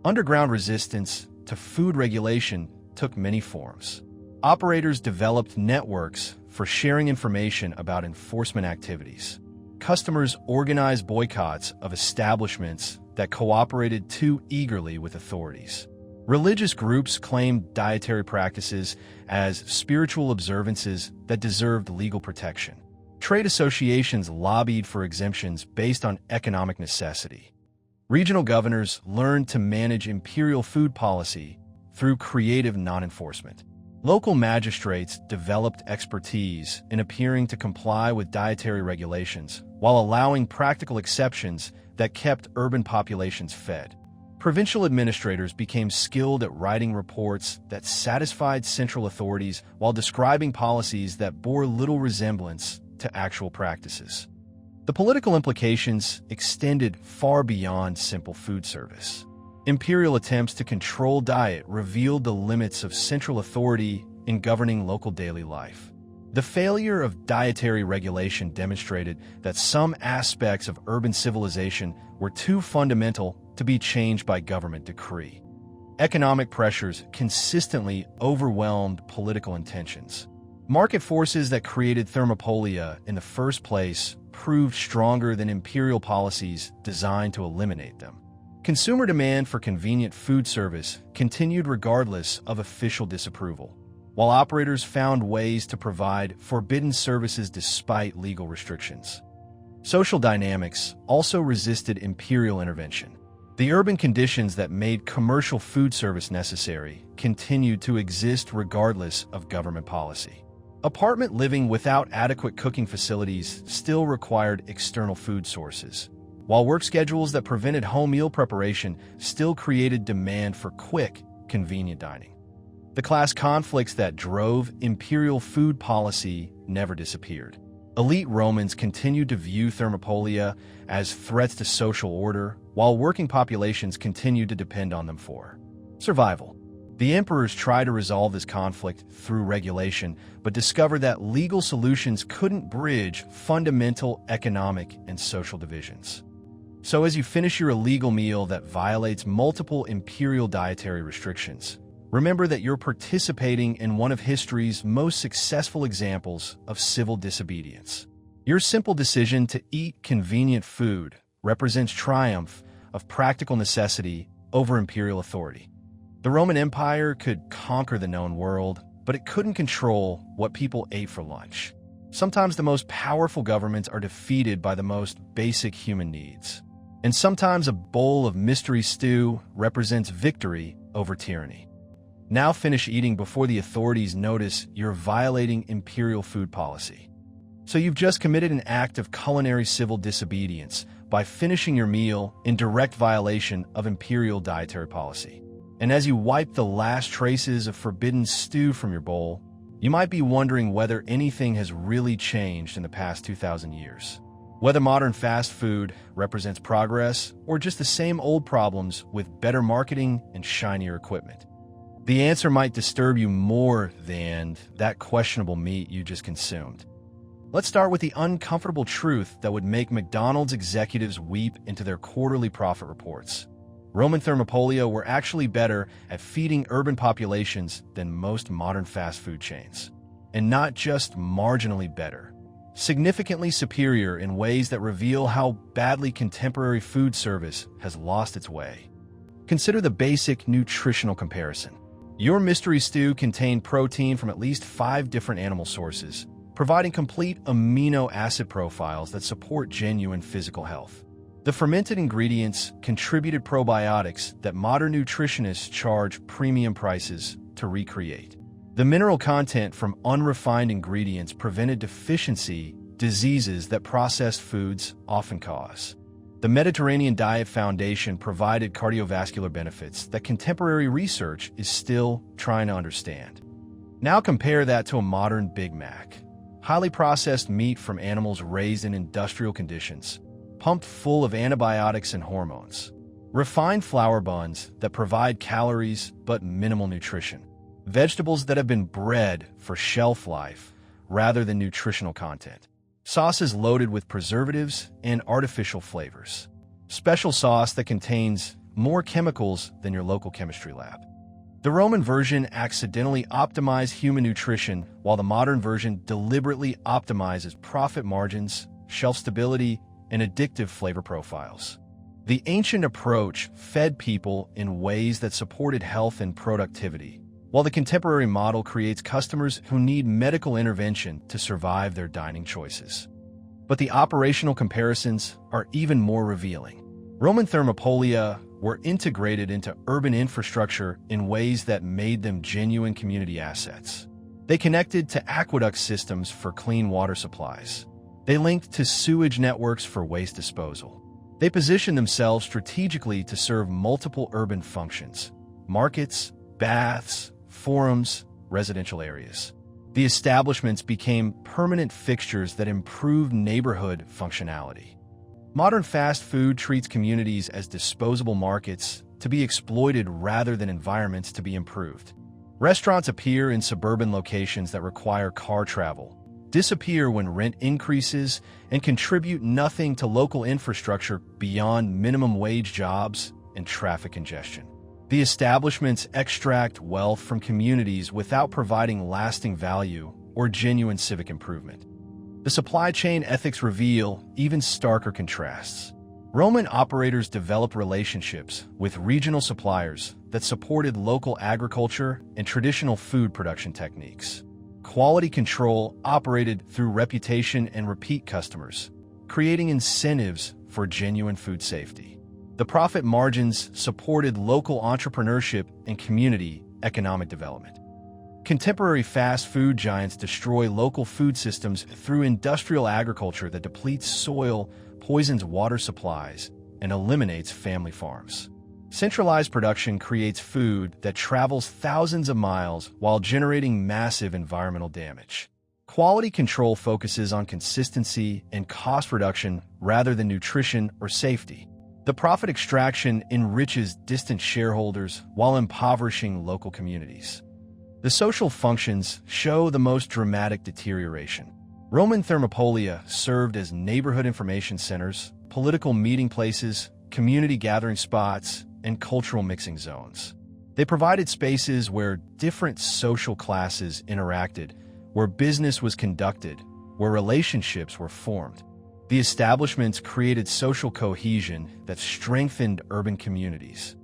S1: Underground resistance to food regulation took many forms. Operators developed networks for sharing information about enforcement activities. Customers organized boycotts of establishments that cooperated too eagerly with authorities. Religious groups claimed dietary practices as spiritual observances that deserved legal protection. Trade associations lobbied for exemptions based on economic necessity. Regional governors learned to manage imperial food policy through creative non-enforcement. Local magistrates developed expertise in appearing to comply with dietary regulations while allowing practical exceptions that kept urban populations fed. Provincial administrators became skilled at writing reports that satisfied central authorities while describing policies that bore little resemblance to actual practices. The political implications extended far beyond simple food service. Imperial attempts to control diet revealed the limits of central authority in governing local daily life. The failure of dietary regulation demonstrated that some aspects of urban civilization were too fundamental to be changed by government decree. Economic pressures consistently overwhelmed political intentions. Market forces that created thermopolia in the first place proved stronger than imperial policies designed to eliminate them. Consumer demand for convenient food service continued regardless of official disapproval, while operators found ways to provide forbidden services despite legal restrictions. Social dynamics also resisted imperial intervention. The urban conditions that made commercial food service necessary continued to exist regardless of government policy. Apartment living without adequate cooking facilities still required external food sources, while work schedules that prevented home meal preparation still created demand for quick, convenient dining. The class conflicts that drove imperial food policy never disappeared. Elite Romans continued to view thermopolia as threats to social order, while working populations continued to depend on them for survival. The emperors tried to resolve this conflict through regulation, but discovered that legal solutions couldn't bridge fundamental economic and social divisions. So as you finish your illegal meal that violates multiple imperial dietary restrictions, remember that you're participating in one of history's most successful examples of civil disobedience. Your simple decision to eat convenient food represents triumph of practical necessity over imperial authority. The Roman Empire could conquer the known world, but it couldn't control what people ate for lunch. Sometimes the most powerful governments are defeated by the most basic human needs. And sometimes a bowl of mystery stew represents victory over tyranny. Now finish eating before the authorities notice you're violating imperial food policy. So you've just committed an act of culinary civil disobedience by finishing your meal in direct violation of imperial dietary policy. And as you wipe the last traces of forbidden stew from your bowl, you might be wondering whether anything has really changed in the past 2,000 years. Whether modern fast food represents progress or just the same old problems with better marketing and shinier equipment. The answer might disturb you more than that questionable meat you just consumed. Let's start with the uncomfortable truth that would make McDonald's executives weep into their quarterly profit reports. Roman thermopolia were actually better at feeding urban populations than most modern fast food chains. And not just marginally better, significantly superior in ways that reveal how badly contemporary food service has lost its way. Consider the basic nutritional comparison. Your mystery stew contained protein from at least 5 different animal sources, providing complete amino acid profiles that support genuine physical health. The fermented ingredients contributed probiotics that modern nutritionists charge premium prices to recreate. The mineral content from unrefined ingredients prevented deficiency diseases that processed foods often cause. The Mediterranean Diet Foundation provided cardiovascular benefits that contemporary research is still trying to understand. Now compare that to a modern Big Mac. Highly processed meat from animals raised in industrial conditions, pumped full of antibiotics and hormones. Refined flour buns that provide calories but minimal nutrition. Vegetables that have been bred for shelf life rather than nutritional content. Sauces loaded with preservatives and artificial flavors. Special sauce that contains more chemicals than your local chemistry lab. The Roman version accidentally optimized human nutrition, while the modern version deliberately optimizes profit margins, shelf stability, and addictive flavor profiles. The ancient approach fed people in ways that supported health and productivity, while the contemporary model creates customers who need medical intervention to survive their dining choices. But the operational comparisons are even more revealing. Roman thermopolia were integrated into urban infrastructure in ways that made them genuine community assets. They connected to aqueduct systems for clean water supplies. They linked to sewage networks for waste disposal. They positioned themselves strategically to serve multiple urban functions: markets, baths, forums, residential areas. The establishments became permanent fixtures that improved neighborhood functionality. Modern fast food treats communities as disposable markets to be exploited rather than environments to be improved. Restaurants appear in suburban locations that require car travel, disappear when rent increases, and contribute nothing to local infrastructure beyond minimum wage jobs and traffic congestion. The establishments extract wealth from communities without providing lasting value or genuine civic improvement. The supply chain ethics reveal even starker contrasts. Roman operators developed relationships with regional suppliers that supported local agriculture and traditional food production techniques. Quality control operated through reputation and repeat customers, creating incentives for genuine food safety. The profit margins supported local entrepreneurship and community economic development. Contemporary fast food giants destroy local food systems through industrial agriculture that depletes soil, poisons water supplies, and eliminates family farms. Centralized production creates food that travels thousands of miles while generating massive environmental damage. Quality control focuses on consistency and cost reduction rather than nutrition or safety. The profit extraction enriches distant shareholders while impoverishing local communities. The social functions show the most dramatic deterioration. Roman thermopolia served as neighborhood information centers, political meeting places, community gathering spots, and cultural mixing zones. They provided spaces where different social classes interacted, where business was conducted, where relationships were formed. The establishments created social cohesion that strengthened urban communities.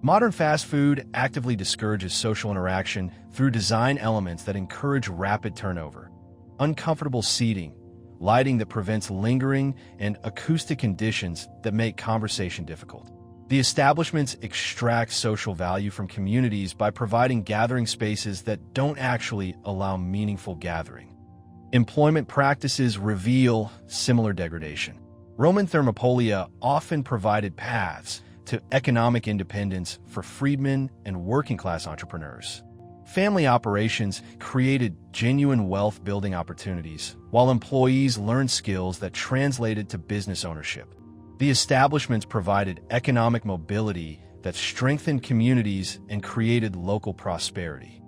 S1: Modern fast food actively discourages social interaction through design elements that encourage rapid turnover, uncomfortable seating, lighting that prevents lingering, and acoustic conditions that make conversation difficult. The establishments extract social value from communities by providing gathering spaces that don't actually allow meaningful gathering. Employment practices reveal similar degradation. Roman thermopolia often provided paths to economic independence for freedmen and working-class entrepreneurs. Family operations created genuine wealth-building opportunities, while employees learned skills that translated to business ownership. The establishments provided economic mobility that strengthened communities and created local prosperity.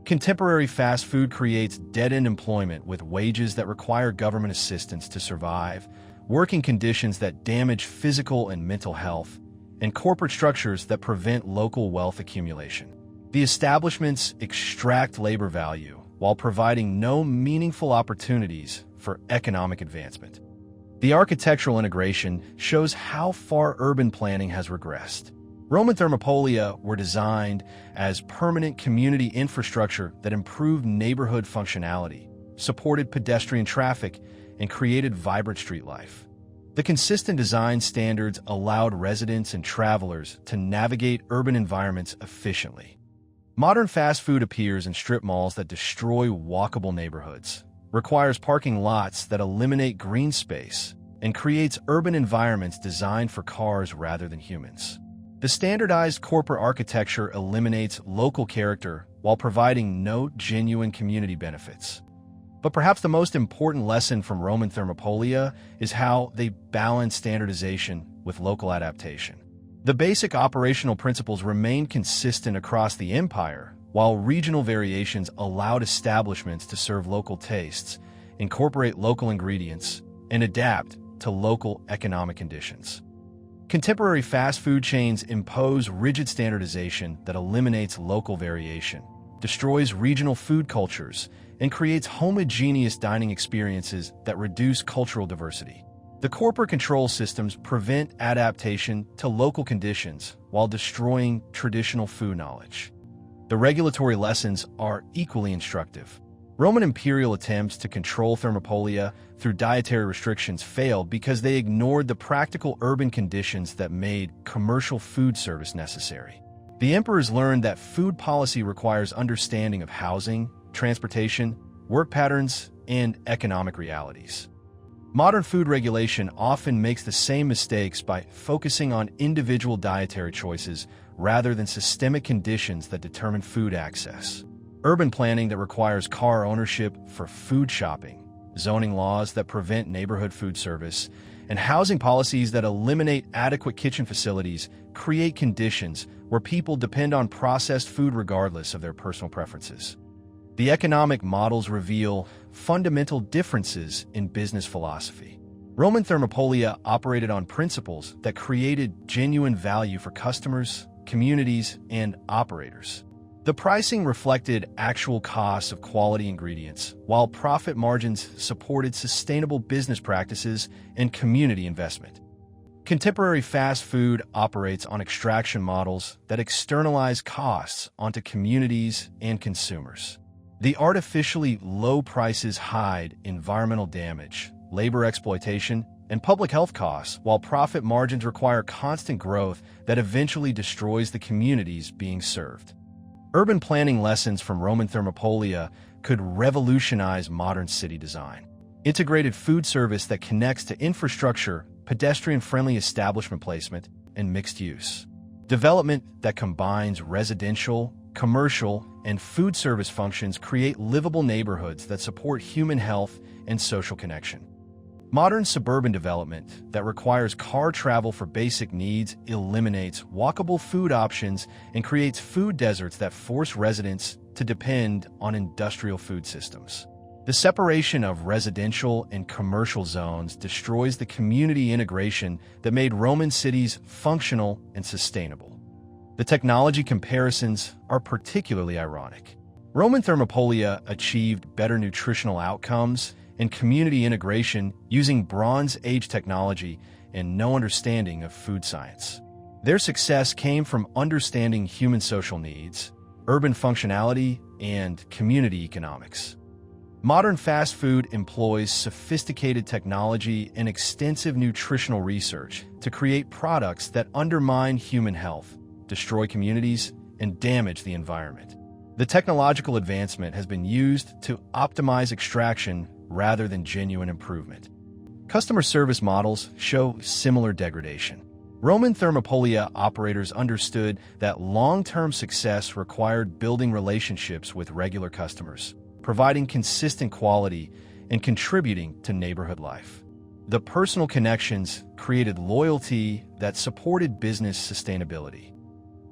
S1: Contemporary fast food creates dead-end employment with wages that require government assistance to survive, working conditions that damage physical and mental health, and corporate structures that prevent local wealth accumulation. The establishments extract labor value while providing no meaningful opportunities for economic advancement. The architectural integration shows how far urban planning has regressed. Roman thermopolia were designed as permanent community infrastructure that improved neighborhood functionality, supported pedestrian traffic, and created vibrant street life. The consistent design standards allowed residents and travelers to navigate urban environments efficiently. Modern fast food appears in strip malls that destroy walkable neighborhoods, requires parking lots that eliminate green space, and creates urban environments designed for cars rather than humans. The standardized corporate architecture eliminates local character while providing no genuine community benefits. But perhaps the most important lesson from Roman thermopolia is how they balance standardization with local adaptation. The basic operational principles remained consistent across the empire, while regional variations allowed establishments to serve local tastes, incorporate local ingredients, and adapt to local economic conditions. Contemporary fast food chains impose rigid standardization that eliminates local variation, destroys regional food cultures, and creates homogeneous dining experiences that reduce cultural diversity. The corporate control systems prevent adaptation to local conditions while destroying traditional food knowledge. The regulatory lessons are equally instructive. Roman imperial attempts to control thermopolia through dietary restrictions failed because they ignored the practical urban conditions that made commercial food service necessary. The emperors learned that food policy requires understanding of housing, transportation, work patterns, and economic realities. Modern food regulation often makes the same mistakes by focusing on individual dietary choices rather than systemic conditions that determine food access. Urban planning that requires car ownership for food shopping, zoning laws that prevent neighborhood food service, and housing policies that eliminate adequate kitchen facilities create conditions where people depend on processed food regardless of their personal preferences. The economic models reveal fundamental differences in business philosophy. Roman thermopolia operated on principles that created genuine value for customers, communities, and operators. The pricing reflected actual costs of quality ingredients, while profit margins supported sustainable business practices and community investment. Contemporary fast food operates on extraction models that externalize costs onto communities and consumers. The artificially low prices hide environmental damage, labor exploitation, and public health costs, while profit margins require constant growth that eventually destroys the communities being served. Urban planning lessons from Roman thermopolia could revolutionize modern city design. Integrated food service that connects to infrastructure, pedestrian-friendly establishment placement, and mixed use. Development that combines residential, commercial, and food service functions create livable neighborhoods that support human health and social connection. Modern suburban development that requires car travel for basic needs eliminates walkable food options and creates food deserts that force residents to depend on industrial food systems. The separation of residential and commercial zones destroys the community integration that made Roman cities functional and sustainable. The technology comparisons are particularly ironic. Roman thermopolia achieved better nutritional outcomes and community integration using Bronze Age technology and no understanding of food science. Their success came from understanding human social needs, urban functionality, and community economics. Modern fast food employs sophisticated technology and extensive nutritional research to create products that undermine human health, destroy communities, and damage the environment. The technological advancement has been used to optimize extraction rather than genuine improvement. Customer service models show similar degradation. Roman thermopolia operators understood that long-term success required building relationships with regular customers, providing consistent quality, and contributing to neighborhood life. The personal connections created loyalty that supported business sustainability.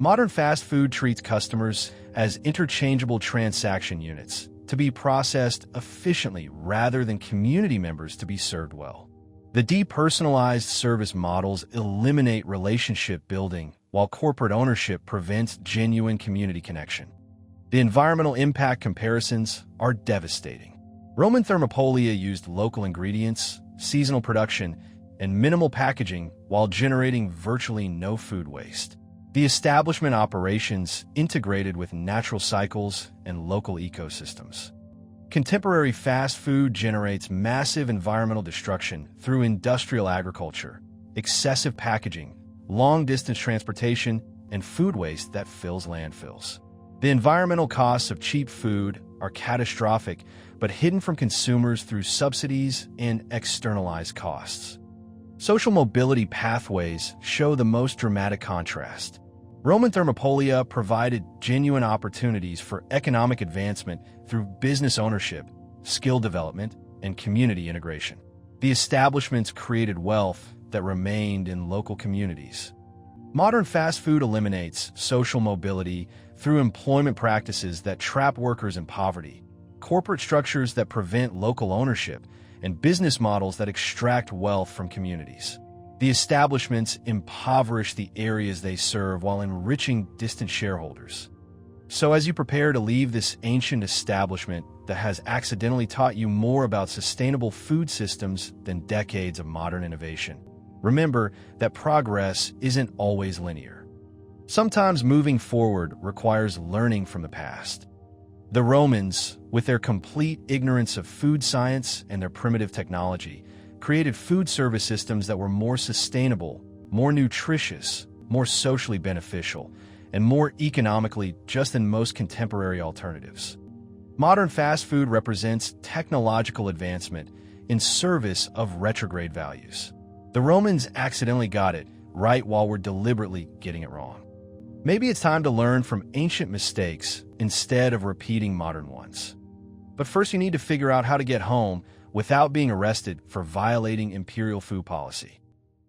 S1: Modern fast food treats customers as interchangeable transaction units to be processed efficiently rather than community members to be served well. The depersonalized service models eliminate relationship building, while corporate ownership prevents genuine community connection. The environmental impact comparisons are devastating. Roman thermopolia used local ingredients, seasonal production, and minimal packaging while generating virtually no food waste. The establishment operations integrated with natural cycles and local ecosystems. Contemporary fast food generates massive environmental destruction through industrial agriculture, excessive packaging, long-distance transportation, and food waste that fills landfills. The environmental costs of cheap food are catastrophic, but hidden from consumers through subsidies and externalized costs. Social mobility pathways show the most dramatic contrast. Roman thermopolia provided genuine opportunities for economic advancement through business ownership, skill development, and community integration. The establishments created wealth that remained in local communities. Modern fast food eliminates social mobility through employment practices that trap workers in poverty, corporate structures that prevent local ownership, and business models that extract wealth from communities. The establishments impoverish the areas they serve while enriching distant shareholders. So as you prepare to leave this ancient establishment that has accidentally taught you more about sustainable food systems than decades of modern innovation, remember that progress isn't always linear. Sometimes moving forward requires learning from the past. The Romans, with their complete ignorance of food science and their primitive technology, created food service systems that were more sustainable, more nutritious, more socially beneficial, and more economically just than most contemporary alternatives. Modern fast food represents technological advancement in service of retrograde values. The Romans accidentally got it right while we're deliberately getting it wrong. Maybe it's time to learn from ancient mistakes instead of repeating modern ones. But first you need to figure out how to get home without being arrested for violating imperial food policy.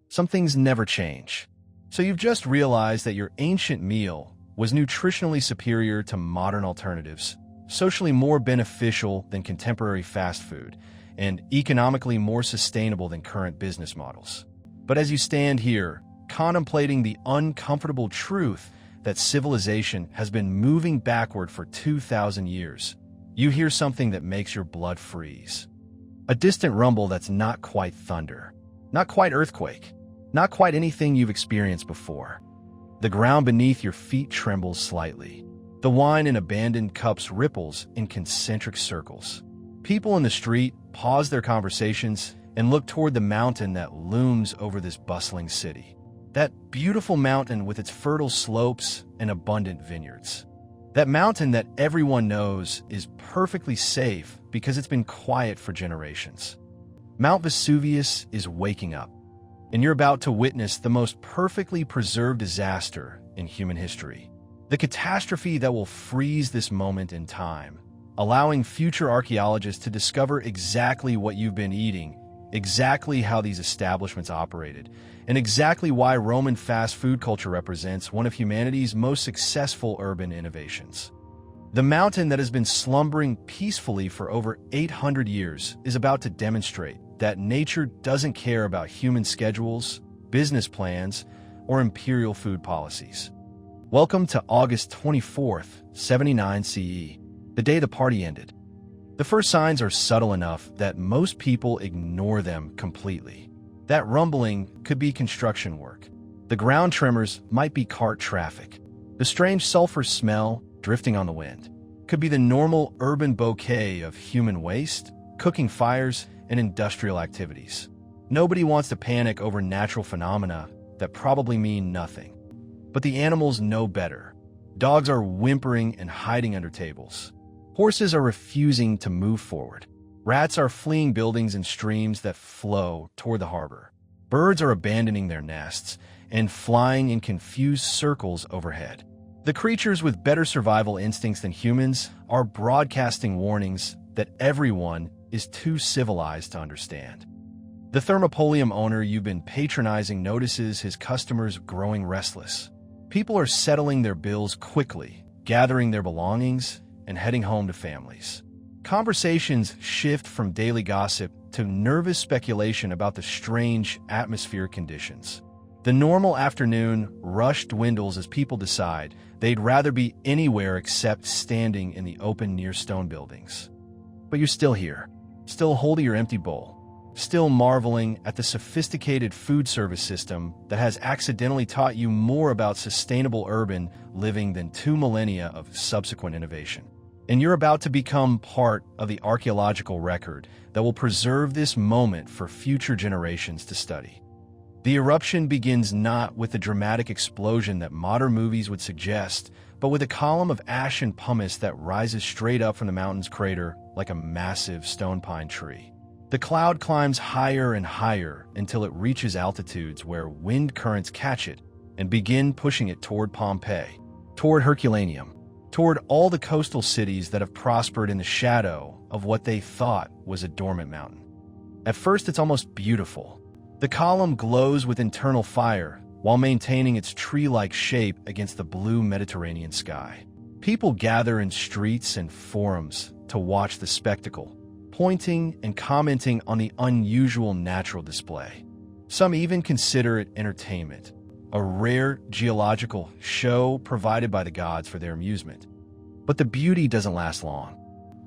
S1: Some things never change. So you've just realized that your ancient meal was nutritionally superior to modern alternatives, socially more beneficial than contemporary fast food, and economically more sustainable than current business models. But as you stand here, contemplating the uncomfortable truth that civilization has been moving backward for 2,000 years, you hear something that makes your blood freeze. A distant rumble that's not quite thunder, not quite earthquake, not quite anything you've experienced before. The ground beneath your feet trembles slightly. The wine in abandoned cups ripples in concentric circles. People in the street pause their conversations and look toward the mountain that looms over this bustling city. That beautiful mountain with its fertile slopes and abundant vineyards. That mountain that everyone knows is perfectly safe because it's been quiet for generations. Mount Vesuvius is waking up, and you're about to witness the most perfectly preserved disaster in human history. The catastrophe that will freeze this moment in time, allowing future archaeologists to discover exactly what you've been eating, exactly how these establishments operated, and exactly why Roman fast food culture represents one of humanity's most successful urban innovations. The mountain that has been slumbering peacefully for over 800 years is about to demonstrate that nature doesn't care about human schedules, business plans, or imperial food policies. Welcome to August 24th, 79 CE, the day the party ended. The first signs are subtle enough that most people ignore them completely. That rumbling could be construction work. The ground tremors might be cart traffic. The strange sulfur smell drifting on the wind could be the normal urban bouquet of human waste, cooking fires, and industrial activities. Nobody wants to panic over natural phenomena that probably mean nothing. But the animals know better. Dogs are whimpering and hiding under tables. Horses are refusing to move forward. Rats are fleeing buildings and streams that flow toward the harbor. Birds are abandoning their nests and flying in confused circles overhead. The creatures with better survival instincts than humans are broadcasting warnings that everyone is too civilized to understand. The Thermopolium owner you've been patronizing notices his customers growing restless. People are settling their bills quickly, gathering their belongings, and heading home to families. Conversations shift from daily gossip to nervous speculation about the strange atmospheric conditions. The normal afternoon rush dwindles as people decide they'd rather be anywhere except standing in the open near stone buildings. But you're still here, still holding your empty bowl, still marveling at the sophisticated food service system that has accidentally taught you more about sustainable urban living than 2 millennia of subsequent innovation. And you're about to become part of the archaeological record that will preserve this moment for future generations to study. The eruption begins not with the dramatic explosion that modern movies would suggest, but with a column of ash and pumice that rises straight up from the mountain's crater like a massive stone pine tree. The cloud climbs higher and higher until it reaches altitudes where wind currents catch it and begin pushing it toward Pompeii, toward Herculaneum, toward all the coastal cities that have prospered in the shadow of what they thought was a dormant mountain. At first, it's almost beautiful. The column glows with internal fire while maintaining its tree-like shape against the blue Mediterranean sky. People gather in streets and forums to watch the spectacle, pointing and commenting on the unusual natural display. Some even consider it entertainment, a rare geological show provided by the gods for their amusement. But the beauty doesn't last long.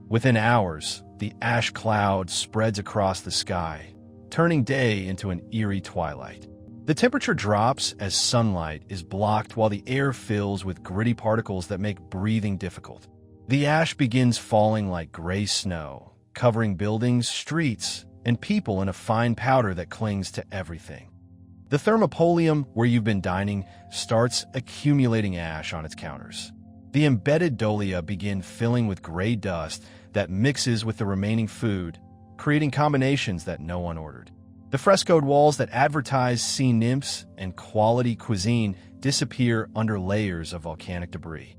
S1: Within hours, the ash cloud spreads across the sky, turning day into an eerie twilight. The temperature drops as sunlight is blocked while the air fills with gritty particles that make breathing difficult. The ash begins falling like gray snow, covering buildings, streets, and people in a fine powder that clings to everything. The thermopolium, where you've been dining, starts accumulating ash on its counters. The embedded dolia begin filling with gray dust that mixes with the remaining food, creating combinations that no one ordered. The frescoed walls that advertise sea nymphs and quality cuisine disappear under layers of volcanic debris.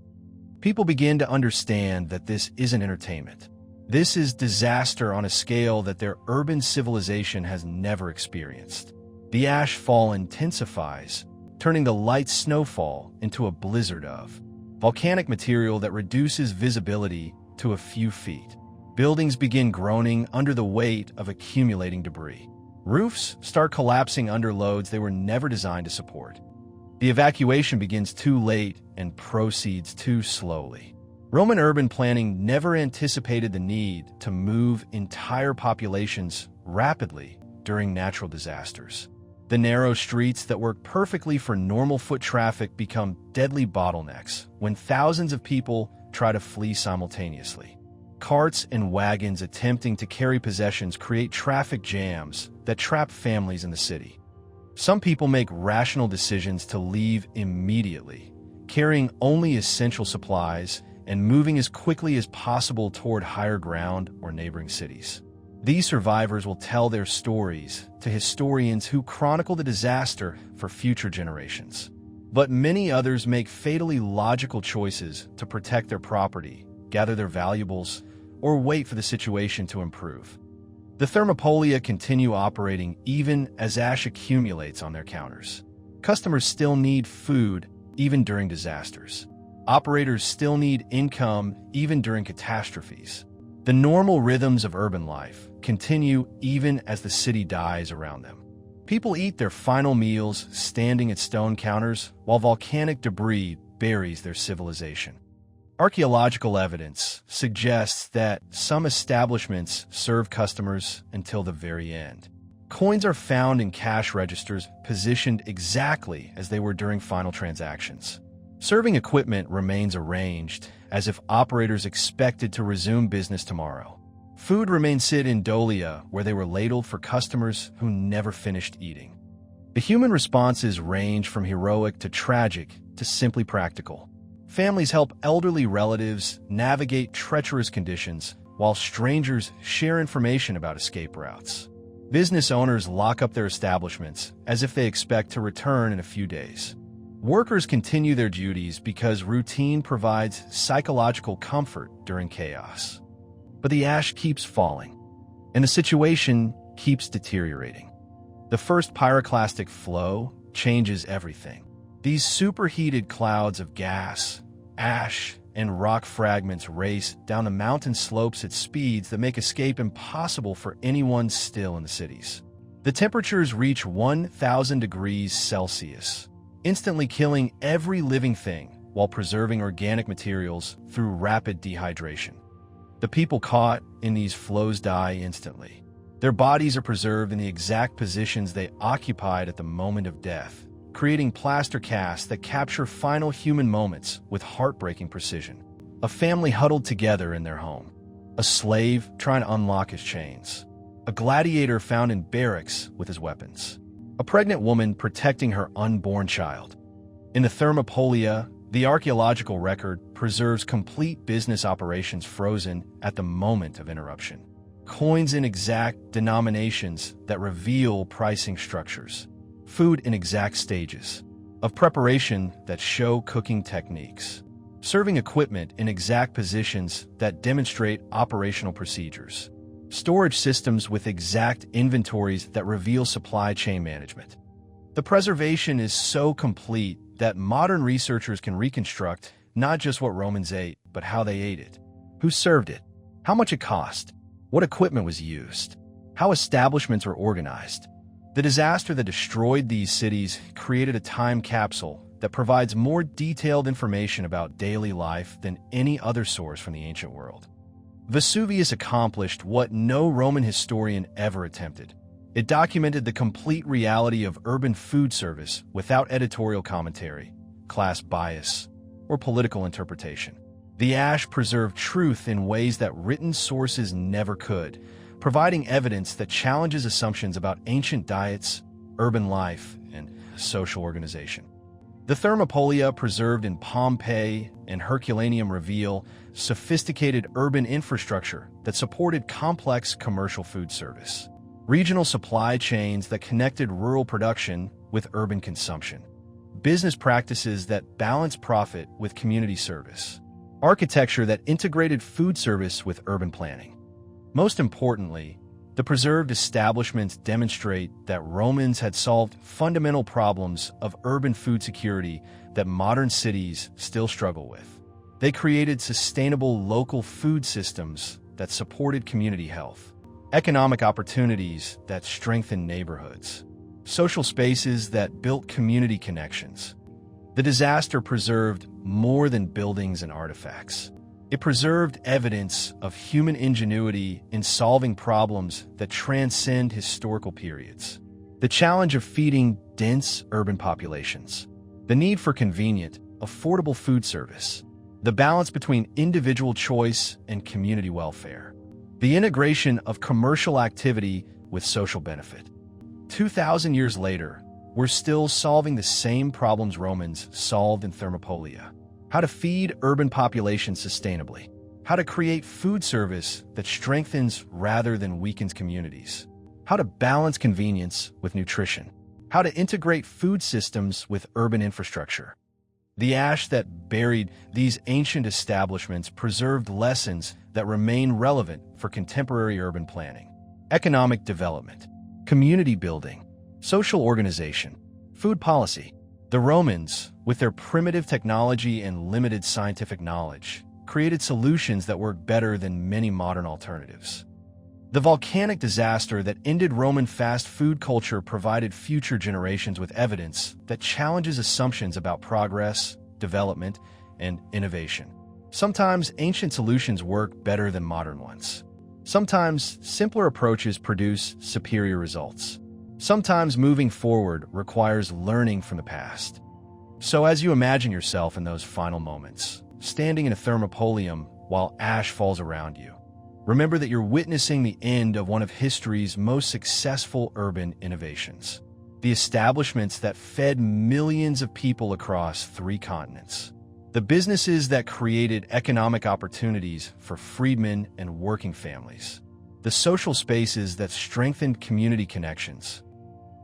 S1: People begin to understand that this isn't entertainment. This is disaster on a scale that their urban civilization has never experienced. The ash fall intensifies, turning the light snowfall into a blizzard of volcanic material that reduces visibility to a few feet. Buildings begin groaning under the weight of accumulating debris. Roofs start collapsing under loads they were never designed to support. The evacuation begins too late and proceeds too slowly. Roman urban planning never anticipated the need to move entire populations rapidly during natural disasters. The narrow streets that work perfectly for normal foot traffic become deadly bottlenecks when thousands of people try to flee simultaneously. Carts and wagons attempting to carry possessions create traffic jams that trap families in the city. Some people make rational decisions to leave immediately, carrying only essential supplies and moving as quickly as possible toward higher ground or neighboring cities. These survivors will tell their stories to historians who chronicle the disaster for future generations. But many others make fatally logical choices to protect their property, gather their valuables, or wait for the situation to improve. The thermopolia continue operating even as ash accumulates on their counters. Customers still need food even during disasters. Operators still need income even during catastrophes. The normal rhythms of urban life continue even as the city dies around them. People eat their final meals standing at stone counters while volcanic debris buries their civilization. Archaeological evidence suggests that some establishments serve customers until the very end. Coins are found in cash registers positioned exactly as they were during final transactions. Serving equipment remains arranged as if operators expected to resume business tomorrow. Food remains sit in dolia where they were ladled for customers who never finished eating. The human responses range from heroic to tragic to simply practical. Families help elderly relatives navigate treacherous conditions while strangers share information about escape routes. Business owners lock up their establishments as if they expect to return in a few days. Workers continue their duties because routine provides psychological comfort during chaos. But the ash keeps falling, and the situation keeps deteriorating. The first pyroclastic flow changes everything. These superheated clouds of gas, ash, and rock fragments race down the mountain slopes at speeds that make escape impossible for anyone still in the cities. The temperatures reach 1,000 degrees Celsius, instantly killing every living thing while preserving organic materials through rapid dehydration. The people caught in these flows die instantly. Their bodies are preserved in the exact positions they occupied at the moment of death, creating plaster casts that capture final human moments with heartbreaking precision. A family huddled together in their home. A slave trying to unlock his chains. A gladiator found in barracks with his weapons. A pregnant woman protecting her unborn child. In the Thermopolia, the archaeological record preserves complete business operations frozen at the moment of interruption. Coins in exact denominations that reveal pricing structures. Food in exact stages of preparation that show cooking techniques. Serving equipment in exact positions that demonstrate operational procedures. Storage systems with exact inventories that reveal supply chain management. The preservation is so complete that modern researchers can reconstruct not just what Romans ate, but how they ate it, who served it, how much it cost, what equipment was used, how establishments were organized. The disaster that destroyed these cities created a time capsule that provides more detailed information about daily life than any other source from the ancient world. Vesuvius accomplished what no Roman historian ever attempted. It documented the complete reality of urban food service without editorial commentary, class bias, or political interpretation. The ash preserved truth in ways that written sources never could, providing evidence that challenges assumptions about ancient diets, urban life, and social organization. The Thermopolia preserved in Pompeii and Herculaneum reveal sophisticated urban infrastructure that supported complex commercial food service, regional supply chains that connected rural production with urban consumption, business practices that balanced profit with community service, architecture that integrated food service with urban planning. Most importantly, the preserved establishments demonstrate that Romans had solved fundamental problems of urban food security that modern cities still struggle with. They created sustainable local food systems that supported community health, economic opportunities that strengthened neighborhoods, social spaces that built community connections. The disaster preserved more than buildings and artifacts. It preserved evidence of human ingenuity in solving problems that transcend historical periods. The challenge of feeding dense urban populations, the need for convenient, affordable food service, the balance between individual choice and community welfare, the integration of commercial activity with social benefit. 2,000 years later, we're still solving the same problems Romans solved in Thermopolia. How to feed urban populations sustainably, how to create food service that strengthens rather than weakens communities, how to balance convenience with nutrition, how to integrate food systems with urban infrastructure. The ash that buried these ancient establishments preserved lessons that remain relevant for contemporary urban planning, economic development, community building, social organization, food policy. The Romans, with their primitive technology and limited scientific knowledge, created solutions that work better than many modern alternatives. The volcanic disaster that ended Roman fast food culture provided future generations with evidence that challenges assumptions about progress, development, and innovation. Sometimes ancient solutions work better than modern ones. Sometimes simpler approaches produce superior results. Sometimes moving forward requires learning from the past. So as you imagine yourself in those final moments, standing in a thermopolium while ash falls around you, remember that you're witnessing the end of one of history's most successful urban innovations. The establishments that fed millions of people across 3 continents. The businesses that created economic opportunities for freedmen and working families. The social spaces that strengthened community connections.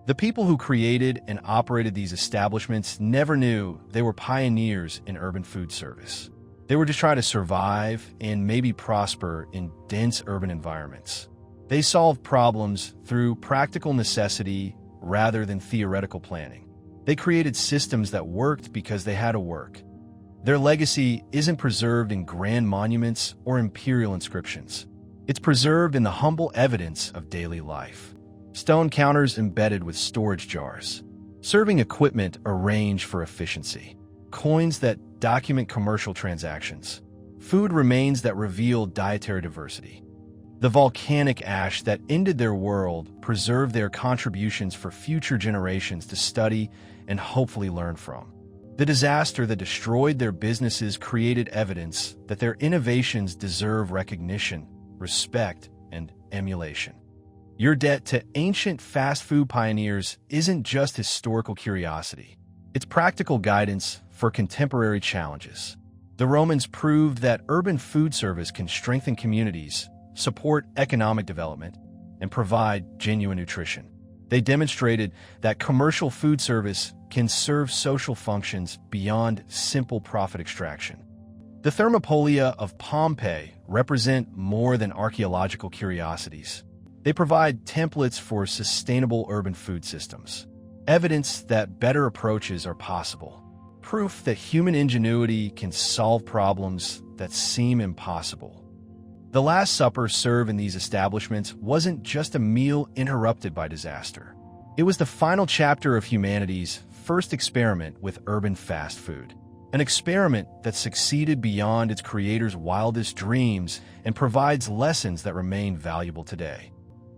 S1: The people who created and operated these establishments never knew they were pioneers in urban food service. They were just trying to survive and maybe prosper in dense urban environments. They solved problems through practical necessity rather than theoretical planning. They created systems that worked because they had to work. Their legacy isn't preserved in grand monuments or imperial inscriptions. It's preserved in the humble evidence of daily life. Stone counters embedded with storage jars. Serving equipment arranged for efficiency. Coins that document commercial transactions. Food remains that reveal dietary diversity. The volcanic ash that ended their world preserved their contributions for future generations to study and hopefully learn from. The disaster that destroyed their businesses created evidence that their innovations deserve recognition, respect, and emulation. Your debt to ancient fast food pioneers isn't just historical curiosity. It's practical guidance for contemporary challenges. The Romans proved that urban food service can strengthen communities, support economic development, and provide genuine nutrition. They demonstrated that commercial food service can serve social functions beyond simple profit extraction. The Thermopolia of Pompeii represent more than archaeological curiosities. They provide templates for sustainable urban food systems, evidence that better approaches are possible, proof that human ingenuity can solve problems that seem impossible. The Last Supper served in these establishments wasn't just a meal interrupted by disaster. It was the final chapter of humanity's first experiment with urban fast food. An experiment that succeeded beyond its creator's wildest dreams and provides lessons that remain valuable today.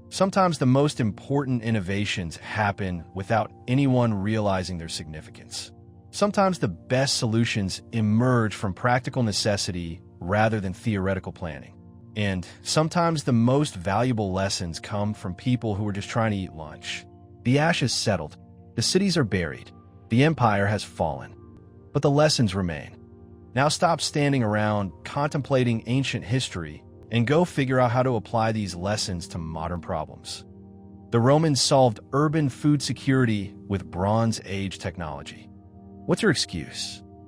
S1: Sometimes the most important innovations happen without anyone realizing their significance. Sometimes the best solutions emerge from practical necessity rather than theoretical planning. And sometimes the most valuable lessons come from people who are just trying to eat lunch. The ash is settled, the cities are buried, the empire has fallen. But the lessons remain. Now stop standing around contemplating ancient history and go figure out how to apply these lessons to modern problems. The Romans solved urban food security with Bronze Age technology. What's your excuse?